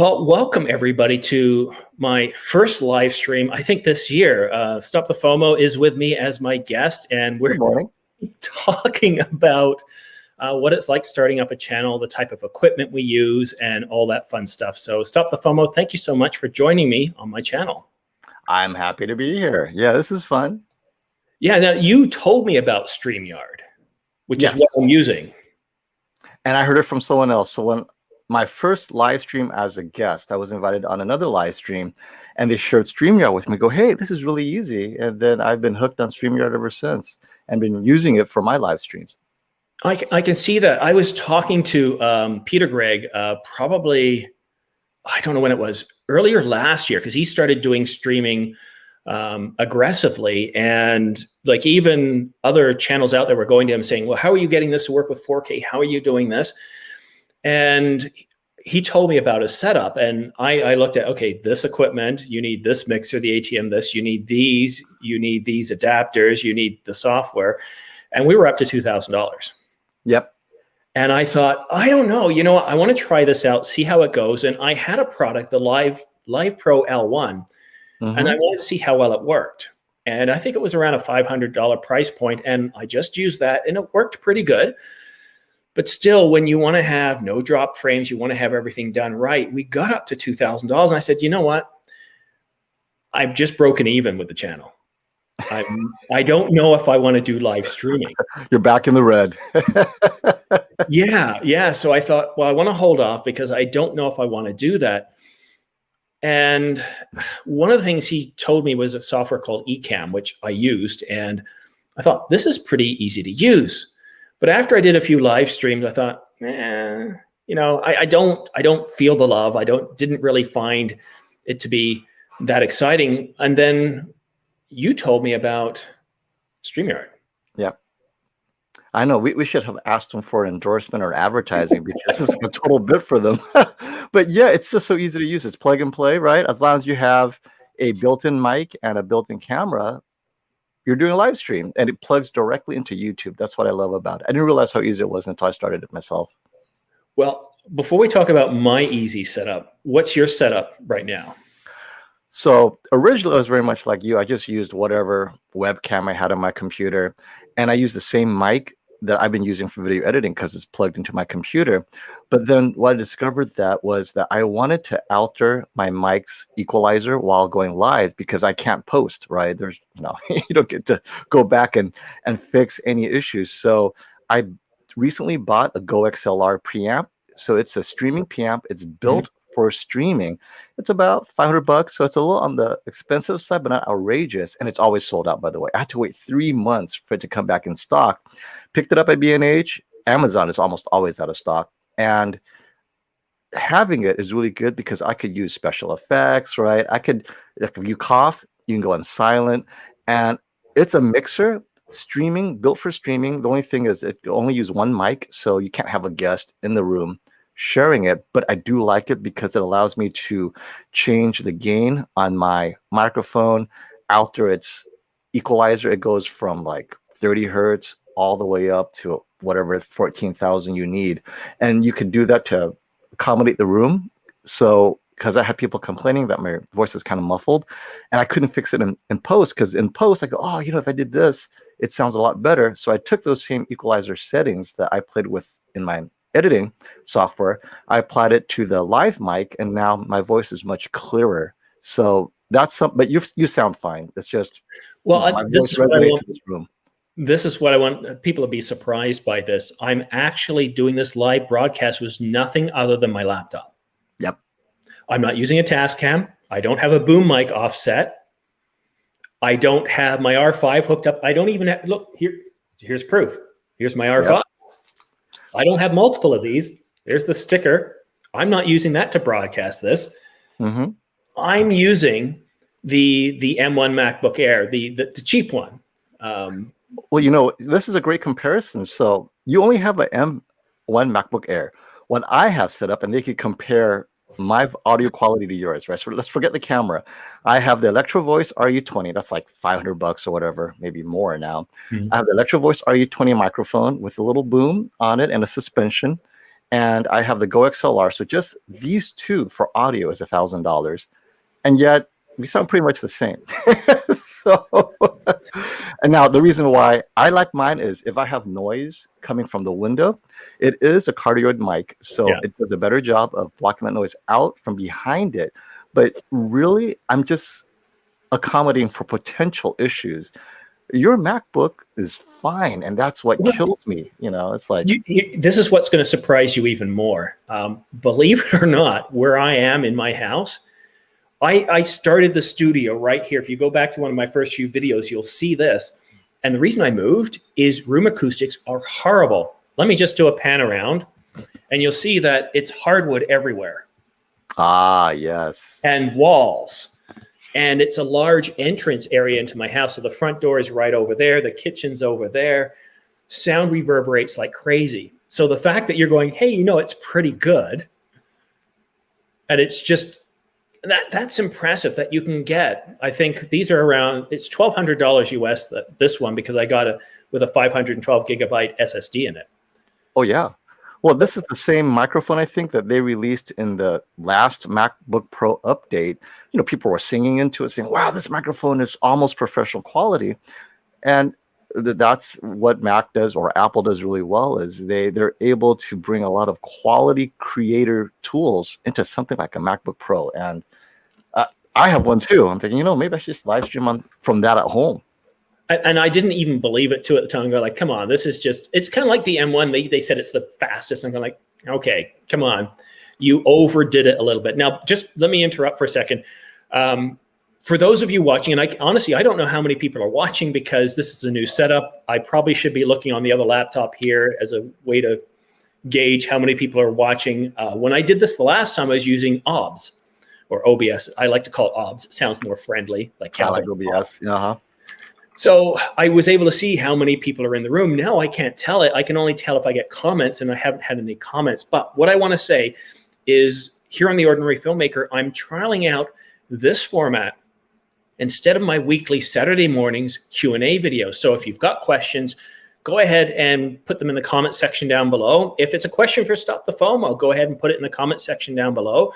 Well, welcome everybody to my first live stream, I think this year. Stop the Fomo is with me as my guest, and Good we're morning. talking about what it's like starting up a channel, the type of equipment we use, and all that fun stuff. So Stop the Fomo, thank you so much for joining me on my channel. I'm happy to be here. Yeah, this is fun. Yeah, now you told me about Streamyard, which is what I'm using. And I heard it from someone else. So when my first live stream as a guest, I was invited on another live stream and they shared StreamYard with me. Go, hey, this is really easy. And then I've been hooked on StreamYard ever since and been using it for my live streams. I can see that. I was talking to Peter Gregg probably, I don't know when it was, earlier last year, because he started doing streaming aggressively, and like even other channels out there were going to him saying, well, how are you getting this to work with 4K? How are you doing this? And he told me about his setup, and I looked at, okay, this equipment, you need this mixer, the ATM, this, you need these adapters, you need the software, and we were up to $2,000. Yep. And I thought, I don't know, I want to try this out, see how it goes. And I had a product, the Live Pro L1, and I wanted to see how well it worked. And I think it was around a $500 price point, and I just used that, and it worked pretty good. But still, when you want to have no drop frames, you want to have everything done right, we got up to $2,000. And I said, you know what? I've just broken even with the channel. I don't know if I want to do live streaming. You're back in the red. Yeah. So I thought, well, I want to hold off because I don't know if I want to do that. And one of the things he told me was a software called Ecamm, which I used. And I thought, this is pretty easy to use. But after I did a few live streams, I thought, I don't feel the love. Didn't really find it to be that exciting. And then you told me about StreamYard. Yeah. I know we should have asked them for endorsement or advertising because this is a total bit for them. But yeah, it's just so easy to use. It's plug and play, right? As long as you have a built-in mic and a built-in camera, you're doing a live stream and it plugs directly into YouTube. That's what I love about it. I didn't realize how easy it was until I started it myself. Well, before we talk about my easy setup, what's your setup right now? So originally I was very much like you. I just used whatever webcam I had on my computer, and I used the same mic that I've been using for video editing because it's plugged into my computer. But then what I discovered was that I wanted to alter my mic's equalizer while going live because I can't post, right? There's you don't get to go back and fix any issues. So I recently bought a Go XLR preamp. So it's a streaming preamp. It's built for streaming. It's about $500, so it's a little on the expensive side, but not outrageous. And it's always sold out, by the way. I had to wait 3 months for it to come back in stock. Picked it up at B&H. Amazon is almost always out of stock. And having it is really good because I could use special effects, right? Like if you cough, you can go on silent. And it's a mixer, built for streaming. The only thing is it can only use one mic, so you can't have a guest in the room sharing it, but I do like it because it allows me to change the gain on my microphone, alter its equalizer. It goes from like 30 hertz all the way up to whatever 14,000 you need. And you can do that to accommodate the room. So, because I had people complaining that my voice is kind of muffled and I couldn't fix it in post, because in post I go, oh, if I did this, it sounds a lot better. So I took those same equalizer settings that I played with in my editing software, I applied it to the live mic, and now my voice is much clearer. So that's something, but you sound fine. It's just, this is what I want. In this room. This is what I want people to be surprised by this. I'm actually doing this live broadcast with nothing other than my laptop. Yep. I'm not using a Tascam. I don't have a boom mic offset. I don't have my R5 hooked up. I don't even have, look, here's proof. Here's my R5. Yep. I don't have multiple of these. There's the sticker. I'm not using that to broadcast this. I'm using the M1 MacBook Air, the cheap one. Well, this is a great comparison. So you only have an M1 MacBook Air. When I have set up, and they could compare my audio quality to yours, right? So let's forget the camera. I have the Electro Voice RU20. That's like $500 or whatever, maybe more now. I have the Electro Voice RU20 microphone with a little boom on it and a suspension. and I have the Go XLR. So just these two for audio is $1,000, and yet we sound pretty much the same. So, and now the reason why I like mine is if I have noise coming from the window, it is a cardioid mic, so it does a better job of blocking that noise out from behind it. But really, I'm just accommodating for potential issues. Your MacBook is fine, and that's what kills me. It's like this is what's going to surprise you even more. Believe it or not, where I am in my house, I started the studio right here. If you go back to one of my first few videos, you'll see this. And the reason I moved is room acoustics are horrible. Let me just do a pan around, and you'll see that it's hardwood everywhere. Ah, yes. And walls. And it's a large entrance area into my house. So the front door is right over there. The kitchen's over there. Sound reverberates like crazy. So the fact that you're going, hey, it's pretty good. And it's just, that's impressive that you can get. I think these are around, it's $1,200 US, this one, because I got it with a 512 gigabyte SSD in it. Oh, yeah. Well, this is the same microphone, I think, that they released in the last MacBook Pro update. People were singing into it, saying, wow, this microphone is almost professional quality. And that's what Mac does, or Apple does really well, is they're able to bring a lot of quality creator tools into something like a MacBook Pro. And I have one too. I'm thinking, maybe I should just live stream from that at home. And I didn't even believe it too at the time. I go like, come on, this is just, it's kind of like the M1. They said it's the fastest. I'm going like, okay, come on. You overdid it a little bit. Now, just let me interrupt for a second. For those of you watching, and honestly, I don't know how many people are watching because this is a new setup. I probably should be looking on the other laptop here as a way to gauge how many people are watching. When I did this the last time, I was using OBS or OBS. I like to call it OBS. It sounds more friendly. Like OBS. Uh-huh. So I was able to see how many people are in the room. Now I can't tell it. I can only tell if I get comments, and I haven't had any comments. But what I want to say is here on the Ordinary Filmmaker, I'm trialing out this format instead of my weekly Saturday mornings Q&A videos. So if you've got questions, go ahead and put them in the comment section down below. If it's a question for Stop the Fomo, go ahead and put it in the comment section down below.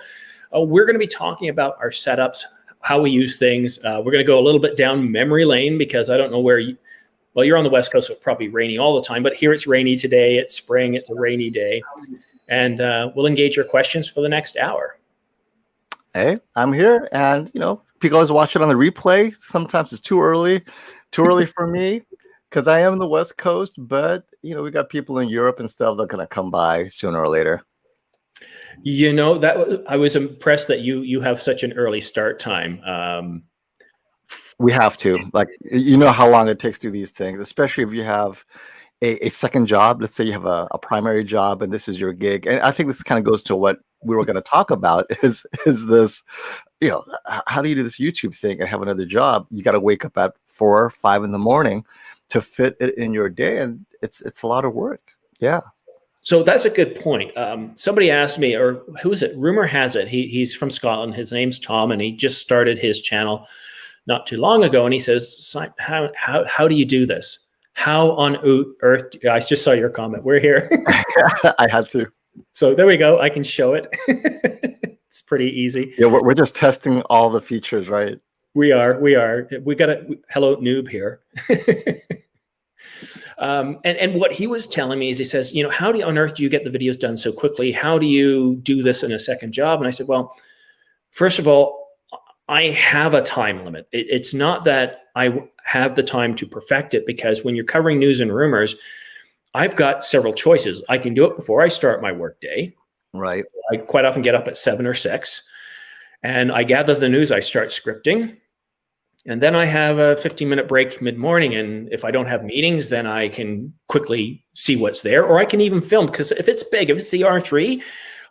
We're going to be talking about our setups, how we use things. We're going to go a little bit down memory lane because I don't know where you're on the West Coast, so it's probably rainy all the time, but here it's rainy today. It's spring. It's a rainy day. And we'll engage your questions for the next hour. Hey, I'm here. And, people always watch it on the replay. Sometimes it's too early for me because I am in the West Coast, but, we got people in Europe and stuff that are going to come by sooner or later. That I was impressed that you have such an early start time. We have to, how long it takes to do these things, especially if you have a second job. Let's say you have a primary job and this is your gig. And I think this kind of goes to what we were going to talk about is this, how do you do this YouTube thing and have another job? You got to wake up at 4 or 5 in the morning to fit it in your day. And it's a lot of work. Yeah. So that's a good point. Somebody asked me, or who is it? Rumor has it, he's from Scotland. His name's Tom, and he just started his channel not too long ago. And he says, how do you do this? How on earth? I just saw your comment. We're here. I had to. So there we go. I can show it. It's pretty easy. Yeah, we're just testing all the features, right? We are. We got a hello noob here. And what he was telling me is, he says, how on earth do you get the videos done so quickly? How do you do this in a second job? And I said, well, first of all, I have a time limit. It's not that I have the time to perfect it, because when you're covering news and rumors, I've got several choices. I can do it before I start my work day. Right. I quite often get up at 7 or 6 and I gather the news. I start scripting. And then I have a 15-minute break mid-morning. And if I don't have meetings, then I can quickly see what's there. Or I can even film, because if it's big, if it's the R3,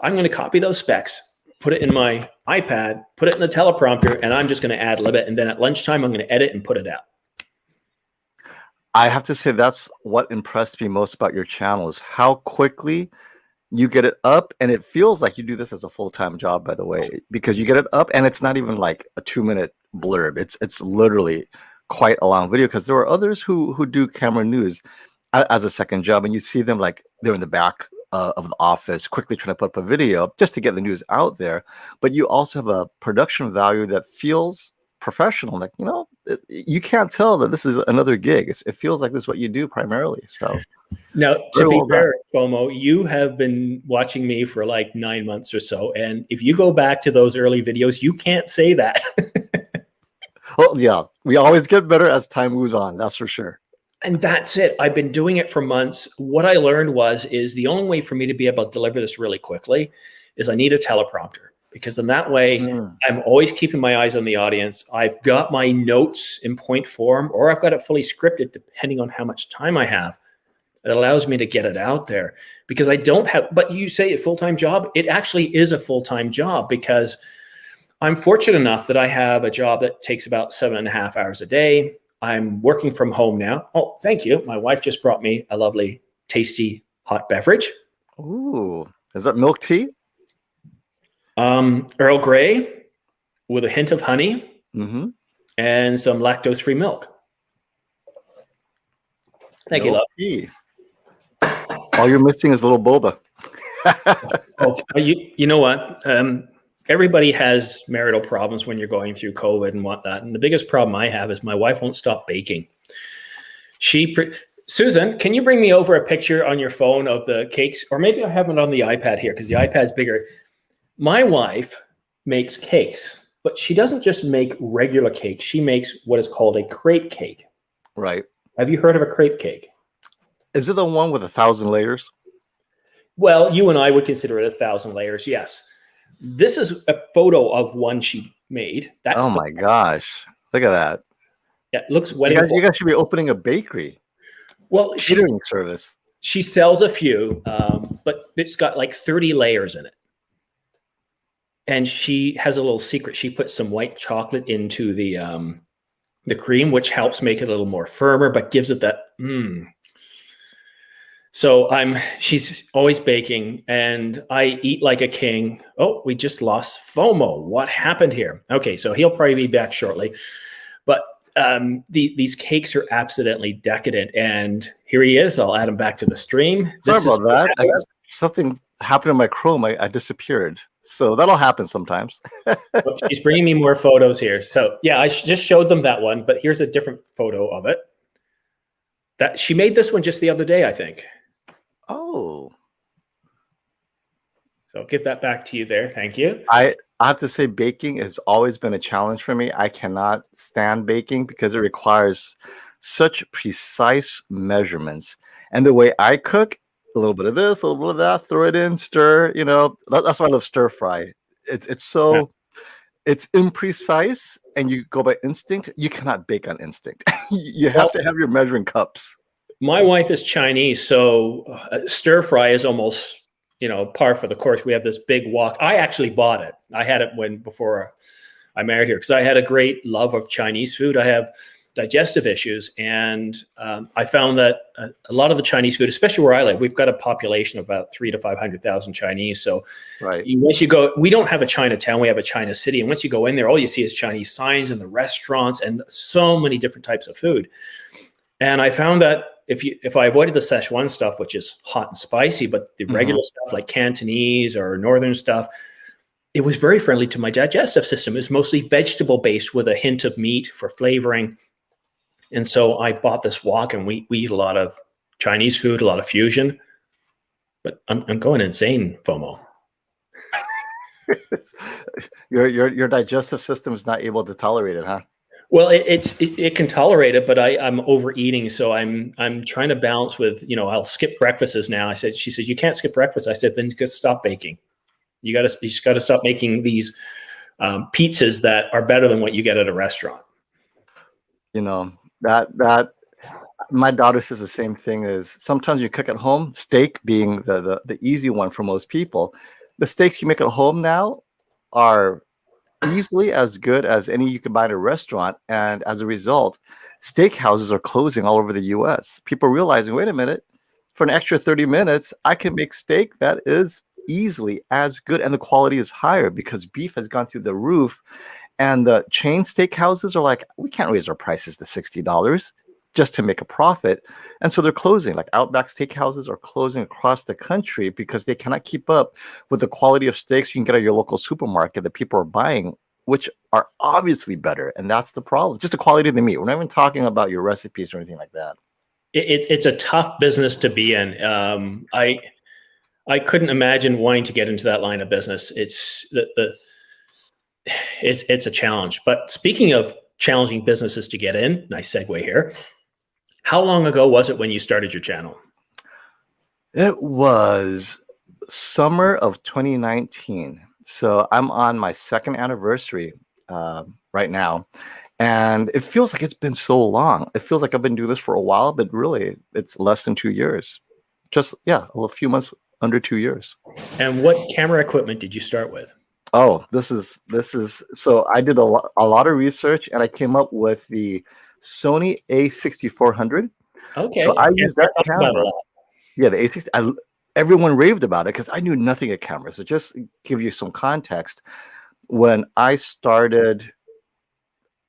I'm going to copy those specs, put it in my iPad, put it in the teleprompter, and I'm just going to ad lib it. And then at lunchtime, I'm going to edit and put it out. I have to say that's what impressed me most about your channel is how quickly you get it up. And it feels like you do this as a full-time job, by the way, because you get it up and it's not even like a 2-minute blurb. It's literally quite a long video, because there are others who do camera news as a second job, and you see them like they're in the back of the office, quickly trying to put up a video just to get the news out there. But you also have a production value that feels professional. Like, you can't tell that this is another gig. It feels like this is what you do primarily. So now, to very be well done. fair, Fomo, you have been watching me for like 9 months or so. And if you go back to those early videos, you can't say that. Well, yeah, we always get better as time moves on. That's for sure. And that's it. I've been doing it for months. What I learned is the only way for me to be able to deliver this really quickly is I need a teleprompter, because in that way, I'm always keeping my eyes on the audience. I've got my notes in point form, or I've got it fully scripted, depending on how much time I have. It allows me to get it out there, because I don't have, but you say a full-time job, it actually is a full-time job, because I'm fortunate enough that I have a job that takes about 7.5 hours a day. I'm working from home now. Oh, thank you. My wife just brought me a lovely, tasty hot beverage. Ooh, is that milk tea? Earl Grey with a hint of honey and some lactose-free milk. Thank you, love. Tea. All you're missing is a little boba. Oh, you know what? Everybody has marital problems when you're going through COVID and whatnot. And the biggest problem I have is my wife won't stop baking. Susan, can you bring me over a picture on your phone of the cakes? Or maybe I have it on the iPad here, because the iPad's bigger. My wife makes cakes, but she doesn't just make regular cakes. She makes what is called a crepe cake. Right. Have you heard of a crepe cake? Is it the one with 1,000 layers? Well, you and I would consider it 1,000 layers, yes. This is a photo of one she made. That's my gosh. Look at that. Yeah, it looks wedding. You guys should be opening a bakery. Well, catering service. She sells a few, but it's got like 30 layers in it. And she has a little secret. She puts some white chocolate into the cream, which helps make it a little more firmer, but gives it that So she's always baking, and I eat like a king. Oh, we just lost Fomo. What happened here? Okay, so he'll probably be back shortly. But these cakes are absolutely decadent, and here he is. I'll add him back to the stream. Sorry about that. Something happened in my Chrome. I disappeared. So that'll happen sometimes. She's bringing me more photos here. So yeah, I just showed them that one, but here's a different photo of it. That she made this one just the other day, I think. Oh. So I'll give that back to you there. Thank you. I have to say, baking has always been a challenge for me. I cannot stand baking because it requires such precise measurements. And the way I cook, a little bit of this, a little bit of that, throw it in, stir, that's why I love stir fry. It's so, it's imprecise, and you go by instinct. You cannot bake on instinct. You have to have your measuring cups. My wife is Chinese, so stir fry is almost, par for the course. We have this big wok. I actually bought it. I had it before I married her, because I had a great love of Chinese food. I have digestive issues, and I found that a lot of the Chinese food, especially where I live, we've got a population of about 300,000 to 500,000 Chinese. So once you go, we don't have a Chinatown, we have a China City, and once you go in there, all you see is Chinese signs in the restaurants and so many different types of food. And I found that if I avoided the Szechuan stuff, which is hot and spicy, but the regular stuff like Cantonese or Northern stuff, it was very friendly to my digestive system. It was mostly vegetable based with a hint of meat for flavoring. And so I bought this wok, and we eat a lot of Chinese food, a lot of fusion. But I'm going insane, Fomo. Your digestive system is not able to tolerate it, huh? Well, it can tolerate it, but I'm overeating, so I'm trying to balance with, I'll skip breakfasts now. She said, you can't skip breakfast. I said, then just stop baking. You just gotta stop making these pizzas that are better than what you get at a restaurant. That my daughter says the same thing. Is sometimes you cook at home, steak being the easy one for most people. The steaks you make at home now are easily as good as any you can buy at a restaurant, and as a result, steakhouses are closing all over the US. People are realizing, wait a minute, for an extra 30 minutes, I can make steak that is easily as good, and the quality is higher because beef has gone through the roof. And the chain steakhouses are like, we can't raise our prices to $60. just to make a profit. And so they're closing, like Outback steakhouses are closing across the country because they cannot keep up with the quality of steaks you can get at your local supermarket that people are buying, which are obviously better. And that's the problem. Just the quality of the meat. We're not even talking about your recipes or anything like that. It's a tough business to be in. I couldn't imagine wanting to get into that line of business. It's a challenge. But speaking of challenging businesses to get in, nice segue here. How long ago was it when you started your channel? It was summer of 2019. So I'm on my second anniversary right now. And it feels like it's been so long. It feels like I've been doing this for a while, but really it's less than 2 years. Just, yeah, a few months, under 2 years. And what camera equipment did you start with? Oh, this is so I did a lot of research and I came up with the Sony A6400. Okay. So I used that camera. Yeah, the A60. Everyone raved about it because I knew nothing of cameras. So just give you some context, when I started,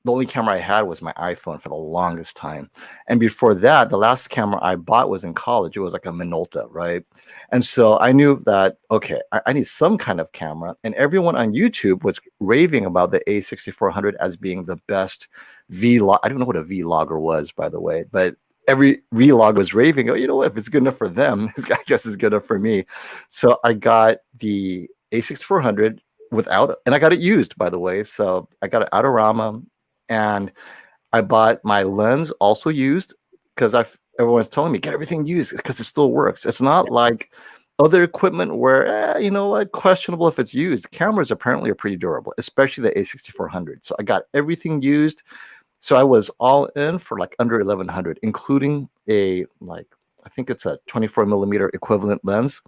the only camera I had was my iPhone for the longest time. And before that, the last camera I bought was in college. It was like a Minolta, right? And so I knew that, okay, I need some kind of camera. And everyone on YouTube was raving about the A6400 as being the best vlog. I don't know what a vlogger was, by the way, but every vlog was raving, oh, you know what, if it's good enough for them, I guess it's good enough for me. So I got the A6400 and I got it used, by the way. So I got it out of Rama. And I bought my lens also used because everyone's telling me get everything used because it still works. It's not like other equipment where, you know what, questionable if it's used. Cameras apparently are pretty durable, especially the A6400. So I got everything used. So I was all in for like under 1100, including I think it's a 24 millimeter equivalent lens.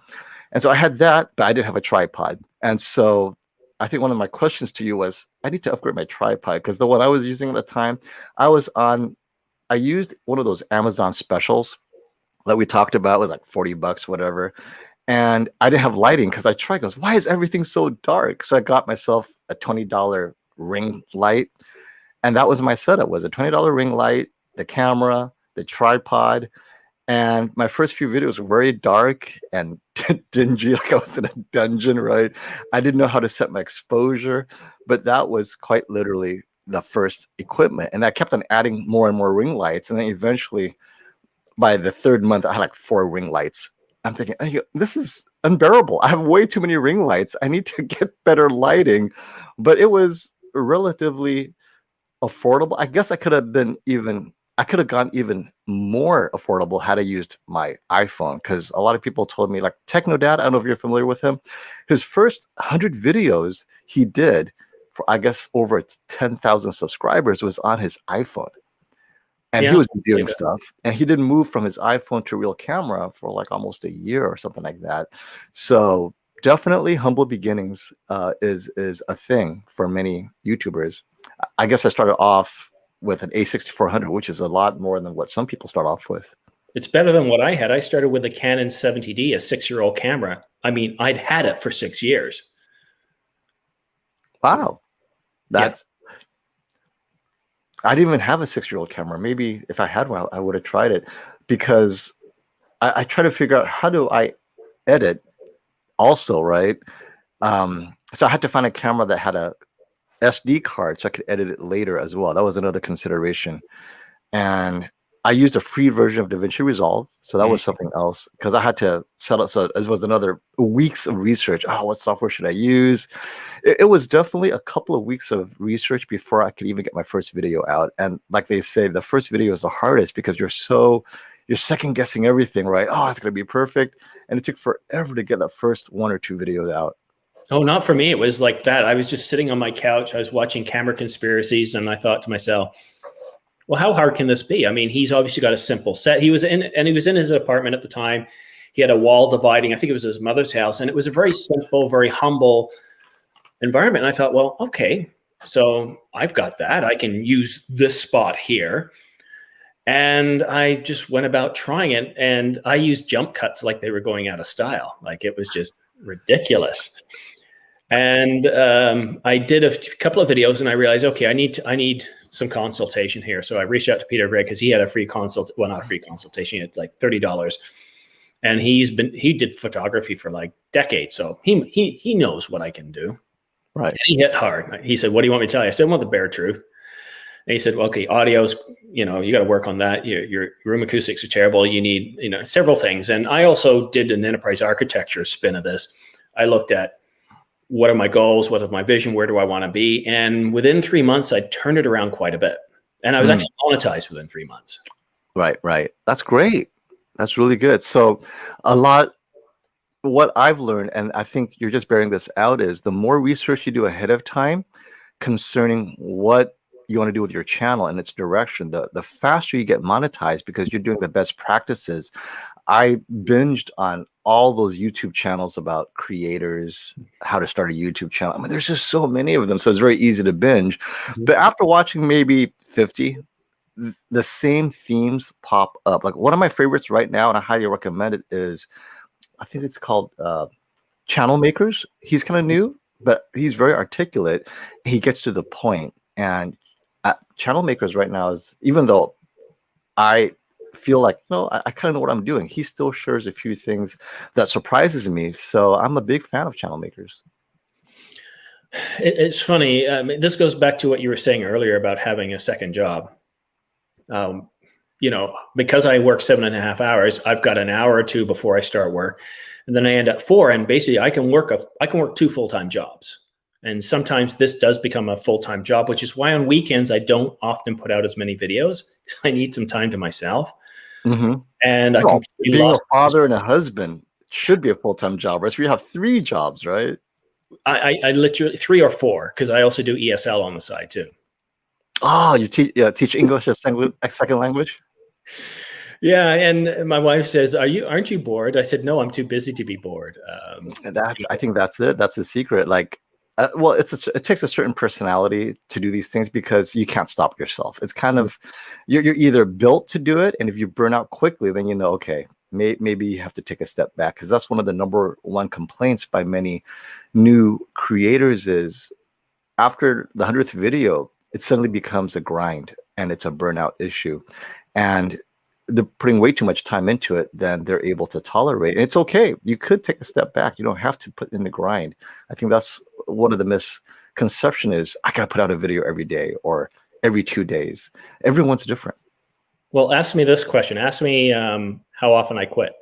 And so I had that, but I didn't have a tripod. And so I think one of my questions to you was, I need to upgrade my tripod because the one I was using at the time, I used one of those Amazon specials that we talked about. It was like $40, whatever. And I didn't have lighting because I tried, goes, why is everything so dark? So I got myself a $20 ring light. And that was my setup, was a $20 ring light, the camera, the tripod. And my first few videos were very dark and dingy, like I was in a dungeon, right? I didn't know how to set my exposure, but that was quite literally the first equipment. And I kept on adding more and more ring lights. And then eventually, by the third month, I had like 4 ring lights. I'm thinking, this is unbearable. I have way too many ring lights. I need to get better lighting. But it was relatively affordable. I guess I could have gone even more affordable had I used my iPhone, because a lot of people told me, like Techno Dad, I don't know if you're familiar with him, his first 100 videos he did for, I guess, over 10,000 subscribers was on his iPhone. And he was doing stuff, and he didn't move from his iPhone to real camera for like almost a year or something like that. So definitely humble beginnings is a thing for many YouTubers. I guess I started off with an A6400, which is a lot more than what some people start off with. It's better than what I had. I started with a Canon 70D, a 6-year-old camera. I mean, I'd had it for 6 years. Wow. I didn't even have a 6-year-old camera. Maybe if I had one, I would have tried it, because I try to figure out how do I edit also, right? So I had to find a camera that had a SD card so I could edit it later as well. That was another consideration. And I used a free version of DaVinci Resolve. So that was something else, because I had to set up. So it was another weeks of research. Oh, what software should I use? It was definitely a couple of weeks of research before I could even get my first video out. And like they say, the first video is the hardest because you're second guessing everything, right? Oh, it's going to be perfect. And it took forever to get that first 1 or 2 videos out. Oh, not for me. It was like that. I was just sitting on my couch. I was watching Camera Conspiracies, and I thought to myself, well, how hard can this be? I mean, he's obviously got a simple set. He was in his apartment at the time. He had a wall dividing. I think it was his mother's house, and it was a very simple, very humble environment. And I thought, well, okay, so I've got that. I can use this spot here. And I just went about trying it, and I used jump cuts like they were going out of style. Like it was just ridiculous. And I did a couple of videos, and I realized, okay, I need some consultation here. So I reached out to Peter Gregg because he had a free consult. Well, not a free consultation. It's like $30, and he did photography for like decades, so he knows what I can do. Right. And he hit hard. He said, "What do you want me to tell you?" I said, "I want the bare truth." And he said, "Well, okay, audio's, you got to work on that. Your room acoustics are terrible. You need, several things." And I also did an enterprise architecture spin of this. I looked at what are my goals, what is my vision, where do I want to be? And within 3 months, I turned it around quite a bit. And I was actually monetized within 3 months. Right. That's great. That's really good. So what I've learned, and I think you're just bearing this out, is the more research you do ahead of time concerning what you want to do with your channel and its direction, the faster you get monetized because you're doing the best practices. I binged on all those YouTube channels about creators, how to start a YouTube channel. I mean, there's just so many of them, so it's very easy to binge. But after watching maybe 50, the same themes pop up. Like one of my favorites right now, and I highly recommend it, is I think it's called Channel Makers. He's kind of new, but he's very articulate. He gets to the point. And Channel Makers right now is, even though I feel like, I kind of know what I'm doing, he still shares a few things that surprises me. So I'm a big fan of Channel Makers. It's funny. This goes back to what you were saying earlier about having a second job. Because I work 7.5 hours, I've got an hour or two before I start work, and then I end at 4. And basically, I can work 2 full-time jobs. And sometimes this does become a full-time job, which is why on weekends I don't often put out as many videos because I need some time to myself. And I completely being lost a father and a husband should be a full-time job, right? So you have 3 jobs, right? I literally 3 or 4, because I also do ESL on the side too. Oh, you teach English as a second language? Yeah, and my wife says, "Aren't you bored?" I said, "No, I'm too busy to be bored." I think that's it. That's the secret. Like, well, it takes a certain personality to do these things because you can't stop yourself. It's kind of you're either built to do it, and if you burn out quickly, then okay, maybe you have to take a step back, because that's one of the number one complaints by many new creators is after the 100th video, it suddenly becomes a grind and it's a burnout issue, and they're putting way too much time into it than they're able to tolerate. And it's okay. You could take a step back. You don't have to put in the grind. I think that's one of the misconception is I got to put out a video every day or every 2 days. Everyone's different. Well, ask me this question. Ask me how often I quit.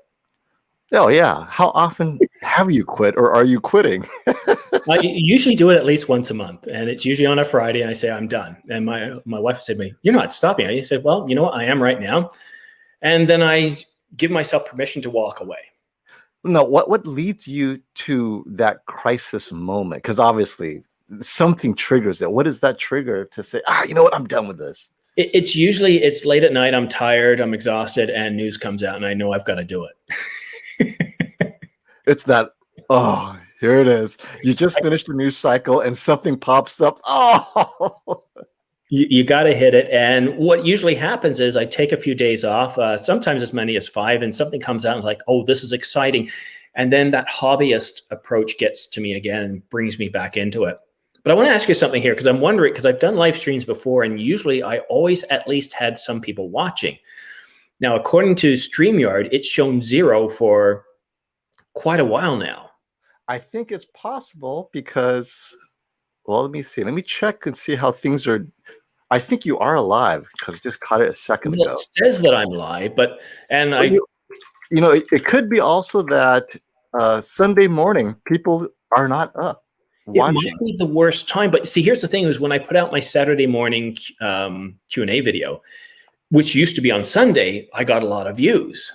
Oh, yeah. How often have you quit, or are you quitting? I usually do it at least once a month, and it's usually on a Friday, and I say, I'm done. And my wife said to me, "You're not stopping." I said, "Well, you know what? I am right now." And then I give myself permission to walk away. No, what leads you to that crisis moment? Because obviously something triggers it. What is that trigger to say, you know what? I'm done with this. It's usually late at night. I'm tired. I'm exhausted, and news comes out, and I know I've got to do it. It's that, here it is. You just finished a news cycle and something pops up. Oh, you got to hit it. And what usually happens is I take a few days off, sometimes as many as 5, and something comes out and like, oh, this is exciting. And then that hobbyist approach gets to me again and brings me back into it. But I want to ask you something here, because I'm wondering, because I've done live streams before, and usually I always at least had some people watching. Now, according to Streamyard, it's shown 0 for quite a while now. I think it's possible because, well, let me see. Let me check and see how things are. I think you are alive because I just caught it a second ago. It says that I'm live, but it could be also that Sunday morning people are not up watching. It might be the worst time. But see, here's the thing: is when I put out my Saturday morning Q&A video, which used to be on Sunday, I got a lot of views.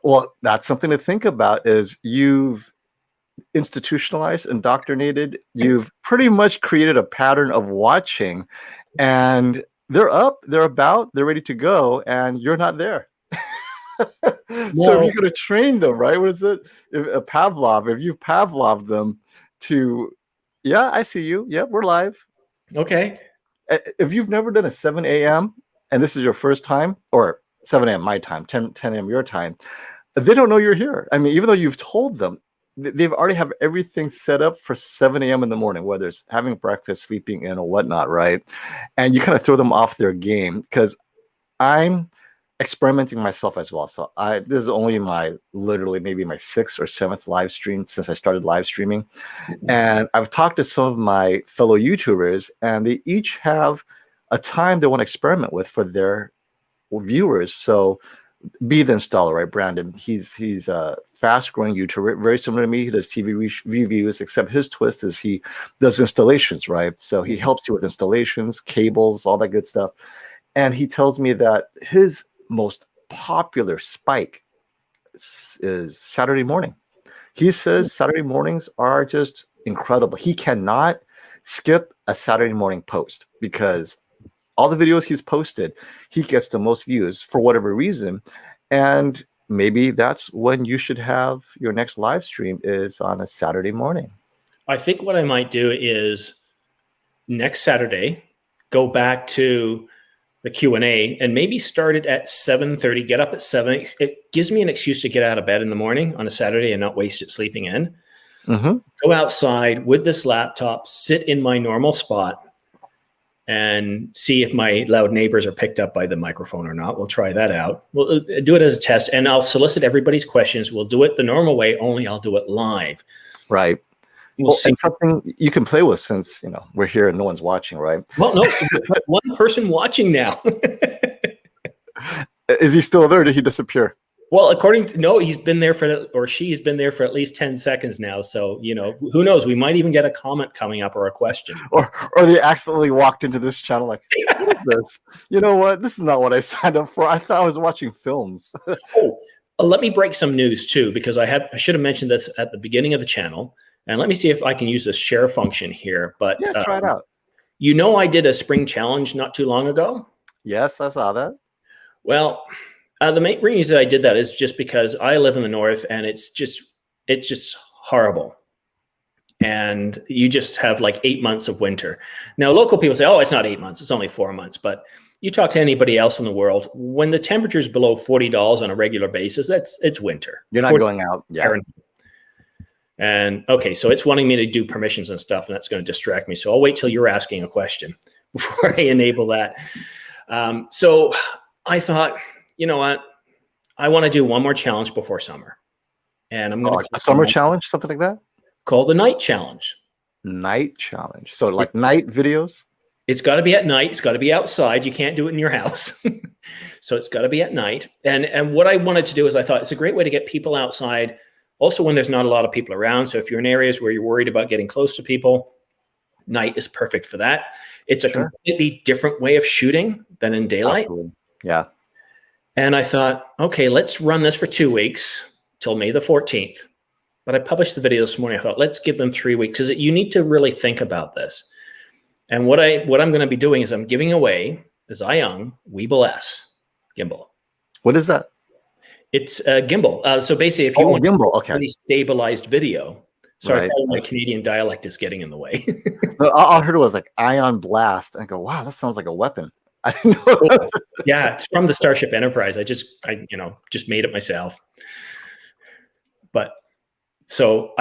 Well, that's something to think about. Is you've institutionalized, indoctrinated, you've pretty much created a pattern of watching, and they're up, they're about, they're ready to go, and you're not there. So if you're going to train them, right? What is it? If you Pavlov them to, yeah, I see you. Yeah, we're live. Okay. If you've never done a 7 a.m. and this is your first time, or 7 a.m. my time, 10 a.m. your time, they don't know you're here. I mean, even though you've told them, they've already have everything set up for 7 a.m. in the morning, whether it's having breakfast, sleeping in, or whatnot, right? And you kind of throw them off their game because I'm experimenting myself as well. So this is only literally maybe my 6th or 7th live stream since I started live streaming. And I've talked to some of my fellow YouTubers, and they each have a time they want to experiment with for their viewers. So be the installer, right? Brandon, he's a fast-growing YouTuber, very similar to me. He does TV reviews, except his twist is he does installations, right? So he helps you with installations, cables, all that good stuff. And he tells me that his most popular spike is Saturday morning. He says Saturday mornings are just incredible. He cannot skip a Saturday morning post because all the videos he's posted, he gets the most views for whatever reason. And maybe that's when you should have your next live stream is on a Saturday morning. I think what I might do is next Saturday, go back to the Q&A and maybe start it at 7:30, get up at 7. It gives me an excuse to get out of bed in the morning on a Saturday and not waste it sleeping in. Go outside with this laptop, sit in my normal spot, and see if my loud neighbors are picked up by the microphone or not. We'll try that out. We'll do it as a test, and I'll solicit everybody's questions. We'll do it the normal way, only I'll do it live. Right. We'll see. And something you can play with since, we're here and no one's watching, right? Well, no, one person watching now. Is he still there or did he disappear? Well, according to, no, he's been there or she's been there for at least 10 seconds now. So, who knows? We might even get a comment coming up or a question. Or they accidentally walked into this channel like, what is this? You know what? This is not what I signed up for. I thought I was watching films. Let me break some news too, because I should have mentioned this at the beginning of the channel. And let me see if I can use the share function here. But yeah, try it out. I did a spring challenge not too long ago. Yes, I saw that. Well, the main reason I did that is just because I live in the north and it's just horrible. And you just have like 8 months of winter. Now, local people say, oh, it's not 8 months, it's only 4 months. But you talk to anybody else in the world, when the temperature is below $40 on a regular basis, it's winter. You're not going out. Yeah. And okay, so it's wanting me to do permissions and stuff, and that's going to distract me. So I'll wait till you're asking a question before I enable that. So I thought, you know what? I want to do one more challenge before summer. And I'm going to a summer challenge, something like that? Call the night challenge. Night challenge. So like night videos? It's got to be at night. It's got to be outside. You can't do it in your house. So it's got to be at night. And what I wanted to do is I thought it's a great way to get people outside. Also, when there's not a lot of people around. So if you're in areas where you're worried about getting close to people, night is perfect for that. It's a completely different way of shooting than in daylight. Absolutely. Yeah. And I thought, okay, let's run this for 2 weeks till May the 14th. But I published the video this morning. I thought, let's give them 3 weeks because you need to really think about this. And what I'm going to be doing is I'm giving away a Xiong Weeble S gimbal. What is that? It's a gimbal. So basically, if you want gimbal, a really stabilized video, sorry, my Canadian dialect is getting in the way. All I heard was like ion blast. And I go, wow, that sounds like a weapon. I didn't know. Yeah, it's from the Starship Enterprise. I just made it myself. But so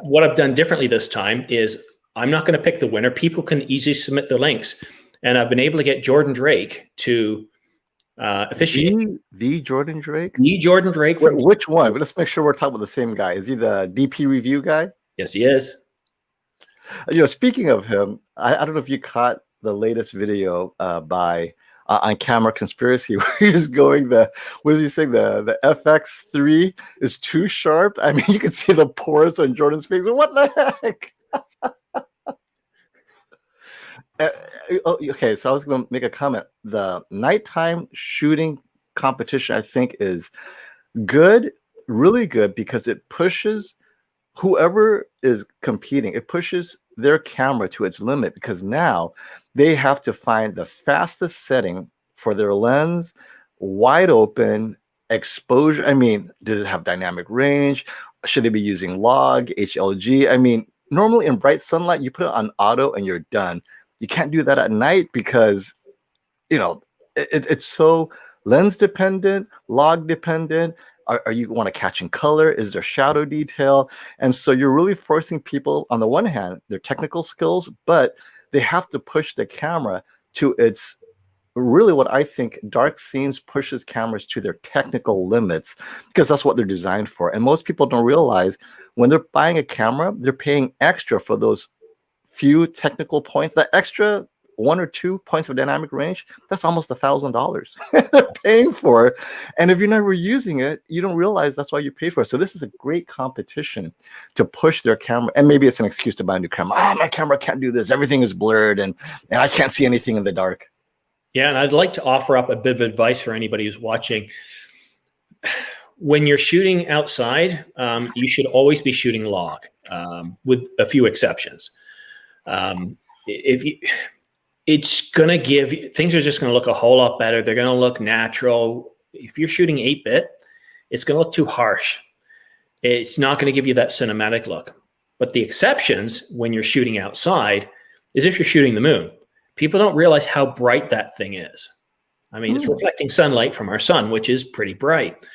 what I've done differently this time is I'm not going to pick the winner. People can easily submit their links, and I've been able to get Jordan Drake to officiate. The Jordan Drake? The Jordan Drake. Which one? Let's make sure we're talking about the same guy. Is he the DP review guy? Yes, he is. Speaking of him, I don't know if you caught the latest video by on Camera Conspiracy where he was going what is he saying? The FX3 is too sharp. I mean, you can see the pores on Jordan's face. What the heck? Okay, so I was going to make a comment. The nighttime shooting competition, I think, is good, really good, because it pushes whoever is competing, it pushes their camera to its limit because now they have to find the fastest setting for their lens, wide open, exposure. I mean, does it have dynamic range? Should they be using log, HLG? I mean, normally in bright sunlight, you put it on auto and you're done. You can't do that at night because, it's so lens dependent, log dependent. Are you want to catch in color? Is there shadow detail? And so you're really forcing people, on the one hand, their technical skills, but they have to push the camera to its really what I think dark scenes pushes cameras to their technical limits because that's what they're designed for. And most people don't realize when they're buying a camera, they're paying extra for those few technical points. That extra 1 or 2 points of dynamic range, that's almost $1,000 they're paying for. And if you're never using it, you don't realize that's why you pay for it. So this is a great competition to push their camera. And maybe it's an excuse to buy a new camera. My camera can't do this. Everything is blurred and I can't see anything in the dark. Yeah, and I'd like to offer up a bit of advice for anybody who's watching. When you're shooting outside, you should always be shooting log, with a few exceptions. It's going to give you, things are just going to look a whole lot better. They're going to look natural. If you're shooting 8-bit, it's going to look too harsh. It's not going to give you that cinematic look. But the exceptions when you're shooting outside is if you're shooting the moon. People don't realize how bright that thing is. I mean, it's reflecting sunlight from our sun, which is pretty bright.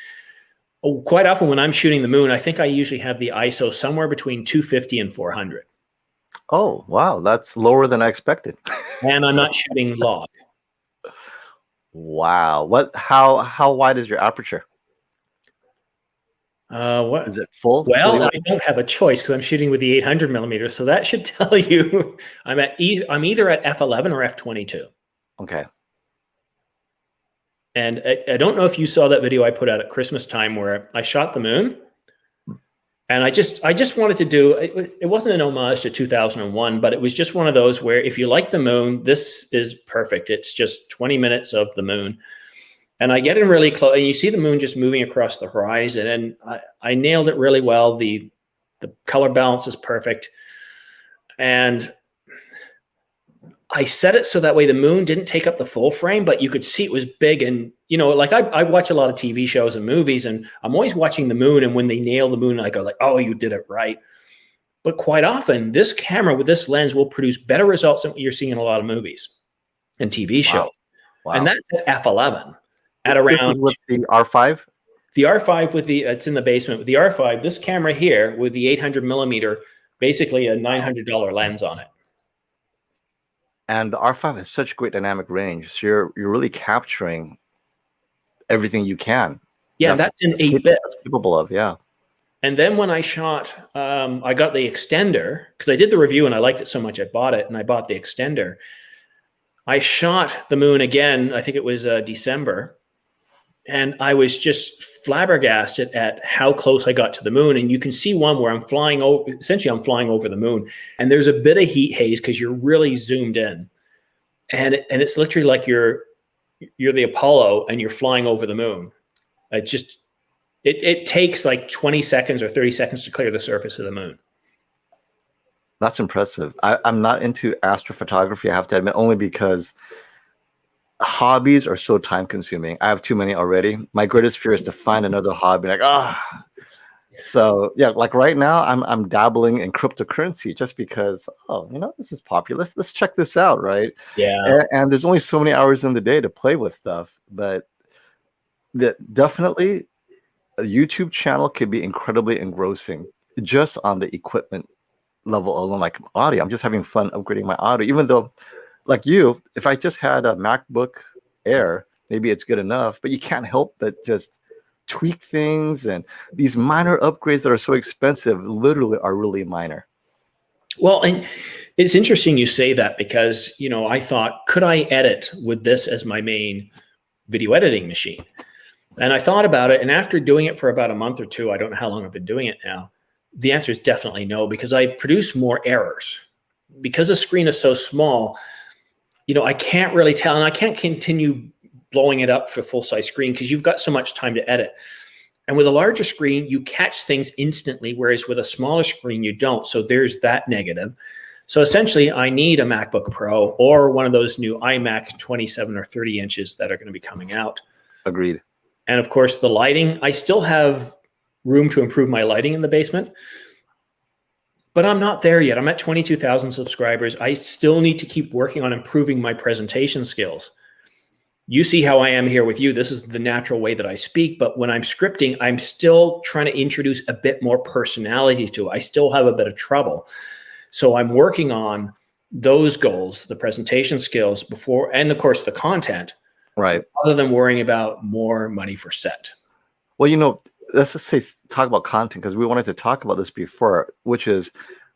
Quite often when I'm shooting the moon, I think I usually have the ISO somewhere between 250 and 400. Oh, wow. That's lower than I expected. And I'm not shooting log. Wow. How wide is your aperture? What is it full? Well, I don't have a choice because I'm shooting with the 800 millimeter. So that should tell you I'm either at f11 or f22. Okay. And I don't know if you saw that video I put out at Christmas time where I shot the moon. And I just wanted to do, it wasn't an homage to 2001, but it was just one of those where if you like the moon, this is perfect. It's just 20 minutes of the moon. And I get in really close, and you see the moon just moving across the horizon, and I nailed it really well. The color balance is perfect. And I set it so that way the moon didn't take up the full frame, but you could see it was big. And, you know, like I watch a lot of TV shows and movies, and I'm always watching the moon. And when they nail the moon, I go like, oh, you did it right. But quite often, this camera with this lens will produce better results than what you're seeing in a lot of movies and TV shows. Wow. And that's at f11. At around with the R5? The R5 with it's in the basement with the R5, this camera here with the 800 millimeter, basically a $900 lens on it. And the R5 has such great dynamic range. So you're really capturing everything you can. Yeah, that's an 8-bit. That's capable of, yeah. And then when I shot, I got the extender because I did the review and I liked it so much I bought it, and I bought the extender. I shot the moon again, I think it was December. And I was just flabbergasted at how close I got to the moon. And you can see one where I'm flying over, essentially I'm flying over the moon. And there's a bit of heat haze because you're really zoomed in. And it's literally like you're the Apollo and you're flying over the moon. It takes like 20 seconds or 30 seconds to clear the surface of the moon. That's impressive. I'm not into astrophotography, I have to admit, only because hobbies are so time consuming. I have too many already. My greatest fear is to find another hobby. Like, so yeah, like right now I'm dabbling in cryptocurrency just because, this is popular. Let's check this out, right? Yeah. And there's only so many hours in the day to play with stuff, but definitely a YouTube channel could be incredibly engrossing just on the equipment level alone. Like audio, I'm just having fun upgrading my audio, even though, like you, if I just had a MacBook Air, maybe it's good enough, but you can't help but just tweak things. And these minor upgrades that are so expensive literally are really minor. Well, and it's interesting you say that because, I thought, could I edit with this as my main video editing machine? And I thought about it. And after doing it for about a month or two, I don't know how long I've been doing it now. The answer is definitely no, because I produce more errors. Because the screen is so small, I can't really tell, and I can't continue blowing it up for full-size screen because you've got so much time to edit. And with a larger screen, you catch things instantly, whereas with a smaller screen, you don't. So there's that negative. So essentially, I need a MacBook Pro or one of those new iMac 27 or 30 inches that are going to be coming out. Agreed. And of course, the lighting, I still have room to improve my lighting in the basement. But I'm not there yet. I'm at 22,000 subscribers. I still need to keep working on improving my presentation skills. You see how I am here with you. This is the natural way that I speak. But when I'm scripting, I'm still trying to introduce a bit more personality to it. I still have a bit of trouble. So I'm working on those goals, the presentation skills before, and of course the content, Right. other than worrying about more money for set. Well, let's just say talk about content, because we wanted to talk about this before, which is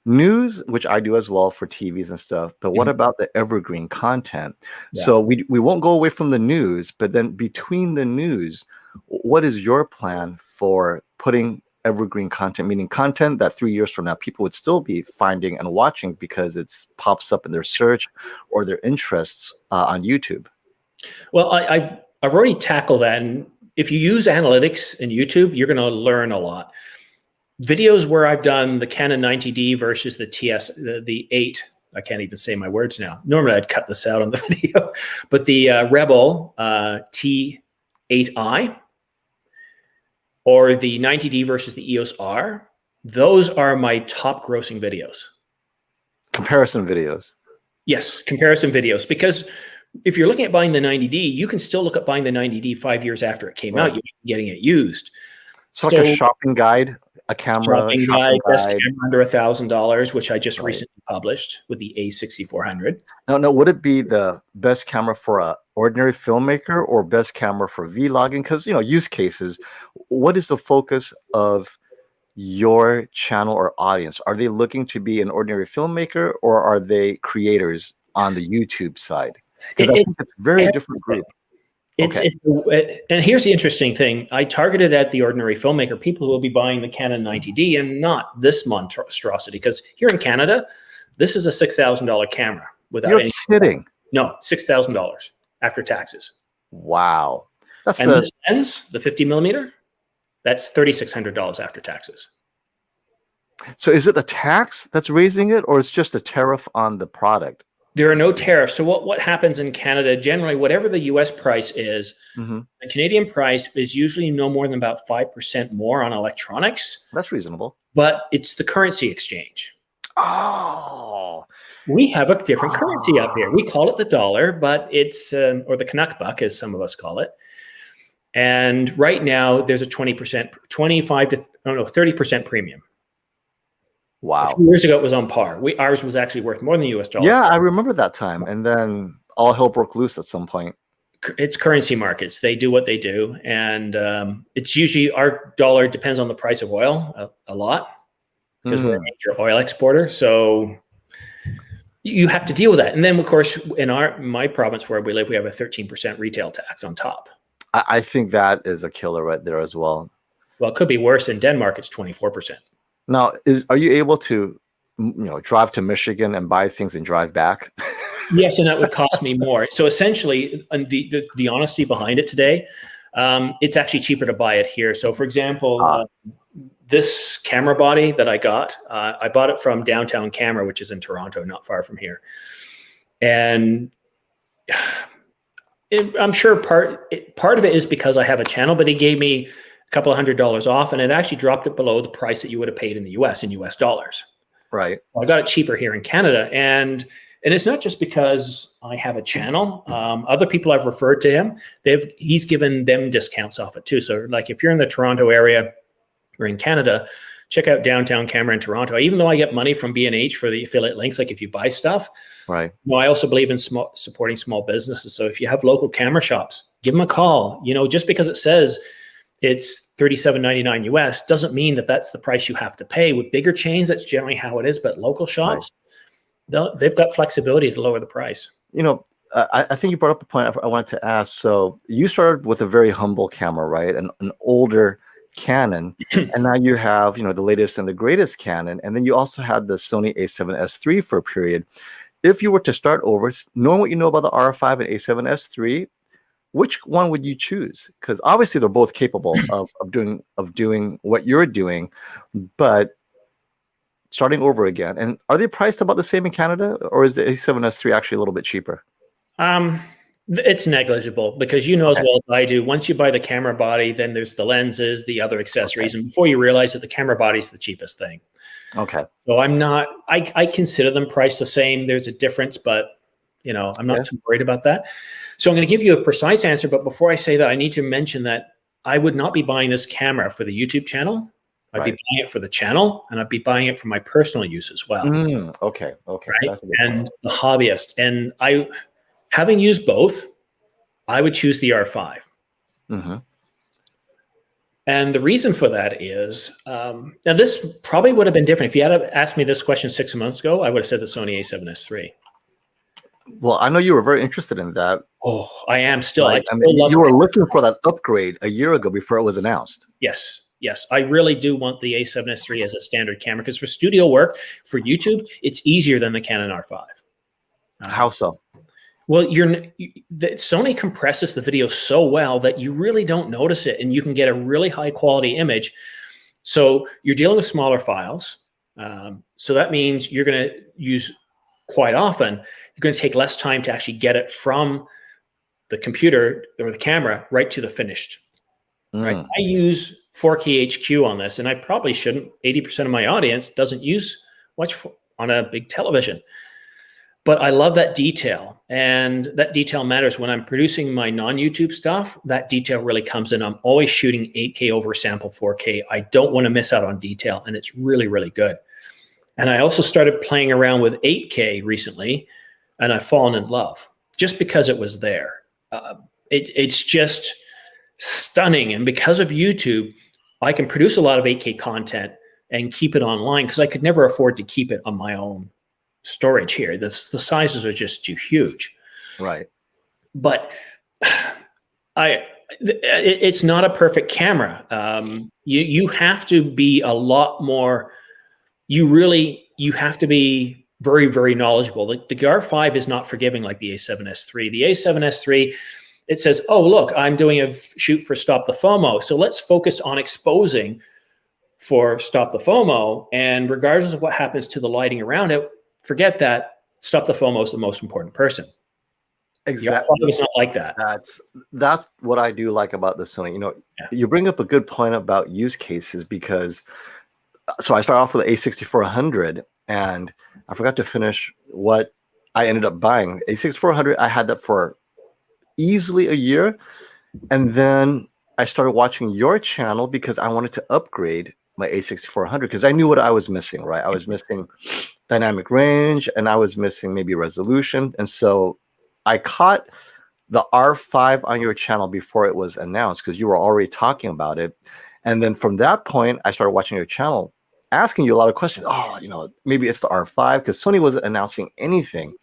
news, which I do as well for TVs and stuff. But what about the evergreen content? Yeah. So we won't go away from the news, but then between the news, what is your plan for putting evergreen content, meaning content that 3 years from now people would still be finding and watching because it pops up in their search or their interests on YouTube? Well, I've already tackled that. And if you use analytics in YouTube, you're going to learn a lot. Videos where I've done the Canon 90D versus the the 8, I can't even say my words now. Normally I'd cut this out on the video, but the Rebel T8i or the 90D versus the EOS R, those are my top grossing videos. Comparison videos. Yes, comparison videos. Because if you're looking at buying the 90D, you can still look at buying the 90D 5 years after it came out. You're getting it used. So like a shopping guide, a camera shopping guide. Best camera under $1,000, which I just recently published with the A6400. No, would it be the best camera for a ordinary filmmaker or best camera for vlogging? Because use cases. What is the focus of your channel or audience? Are they looking to be an ordinary filmmaker, or are they creators on the YouTube side? Because I think it's a very different group. And here's the interesting thing. I targeted at the ordinary filmmaker, people who will be buying the Canon 90D and not this monstrosity. Because here in Canada, this is a $6,000 camera. You're kidding. No, $6,000 after taxes. Wow. And this lens, the 50 millimeter, that's $3,600 after taxes. So is it the tax that's raising it, or it's just a tariff on the product? There are no tariffs. So what happens in Canada, generally, whatever the US price is, the Canadian price is usually no more than about 5% more on electronics. That's reasonable. But it's the currency exchange. Oh. We have a different currency up here. We call it the dollar, but it's, or the Canuck buck, as some of us call it. And right now, there's a 20%, 25 to, 30% premium. Wow. A few years ago, it was on par. Ours was actually worth more than the US dollar. Yeah, I remember that time. And then all hell broke loose at some point. It's currency markets. They do what they do. And it's usually, our dollar depends on the price of oil a lot, because we're a major oil exporter. So you have to deal with that. And then, of course, in my province where we live, we have a 13% retail tax on top. I think that is a killer right there as well. Well, it could be worse. In Denmark, it's 24%. Now, are you able to, drive to Michigan and buy things and drive back? Yes, and that would cost me more. So essentially, the honesty behind it today, it's actually cheaper to buy it here. So, for example, this camera body that I got, I bought it from Downtown Camera, which is in Toronto, not far from here. And I'm sure part of it is because I have a channel, but he gave me a couple of $100 off, and it actually dropped it below the price that you would have paid in the US in US dollars. Right. Well, I got it cheaper here in Canada. And it's not just because I have a channel. Other people I've referred to him, he's given them discounts off it too. So like if you're in the Toronto area or in Canada, check out Downtown Camera in Toronto. Even though I get money from B&H for the affiliate links, like if you buy stuff, right. I also believe in supporting small businesses. So if you have local camera shops, give them a call. Just because it says it's $37.99 US doesn't mean that that's the price you have to pay. With bigger chains, that's generally how it is. But local shops, they've got flexibility to lower the price. I think you brought up a point I wanted to ask. So you started with a very humble camera, right? An older Canon, and now you have, the latest and the greatest Canon. And then you also had the Sony a7S III for a period. If you were to start over, knowing what you know about the R5 and a7S III, which one would you choose? Because obviously they're both capable of doing what you're doing, but starting over again. And are they priced about the same in Canada, or is the A7S III actually a little bit cheaper? It's negligible, because as well as I do, once you buy the camera body, then there's the lenses, the other accessories, and before you realize that the camera body is the cheapest thing. Okay. So I consider them priced the same. There's a difference, but I'm not too worried about that. So I'm going to give you a precise answer. But before I say that, I need to mention that I would not be buying this camera for the YouTube channel. I'd be buying it for the channel, and I'd be buying it for my personal use as well. Okay. Right? That's a good and point. the hobbyist. And having used both, I would choose the R5. And the reason for that is, now this probably would have been different. If you had asked me this question 6 months ago, I would have said the Sony a7S III. Well, I know you were very interested in that. Oh, I am still. Right? I mean, you were looking for that upgrade a year ago before it was announced. Yes. I really do want the a7S III as a standard camera, because for studio work, for YouTube, it's easier than the Canon R5. How so? Well, Sony compresses the video so well that you really don't notice it, and you can get a really high quality image. So you're dealing with smaller files. So that means you're going to use quite often, you're going to take less time to actually get it from the computer or the camera right to the finished. Right? I use 4K HQ on this, and I probably shouldn't. 80% of my audience doesn't watch on a big television. But I love that detail, and that detail matters. When I'm producing my non-YouTube stuff, that detail really comes in. I'm always shooting 8K over sample 4K. I don't want to miss out on detail, and it's really, really good. And I also started playing around with 8K recently, and I've fallen in love just because it was there. It's just stunning. And because of YouTube, I can produce a lot of 8K content and keep it online, because I could never afford to keep it on my own storage here. The sizes are just too huge. Right. But it's not a perfect camera. You have to be a lot more, you have to be very, very knowledgeable. The R5 is not forgiving like the a7S III. The a7S III, it says, oh, look, I'm doing a shoot for Stop the FOMO. So let's focus on exposing for Stop the FOMO. And regardless of what happens to the lighting around it, forget that. Stop the FOMO is the most important person. Exactly. It's not like that. That's what I do like about the Sony. You bring up a good point about use cases, because so I start off with the A6400, and I forgot to finish what I ended up buying. A6400, I had that for easily a year, and then I started watching your channel because I wanted to upgrade my A6400, because I knew what I was missing, right? I was missing dynamic range, and I was missing maybe resolution. And so I caught the R5 on your channel before it was announced, because you were already talking about it. And then from that point, I started watching your channel, asking you a lot of questions. Oh, maybe it's the R5, because Sony wasn't announcing anything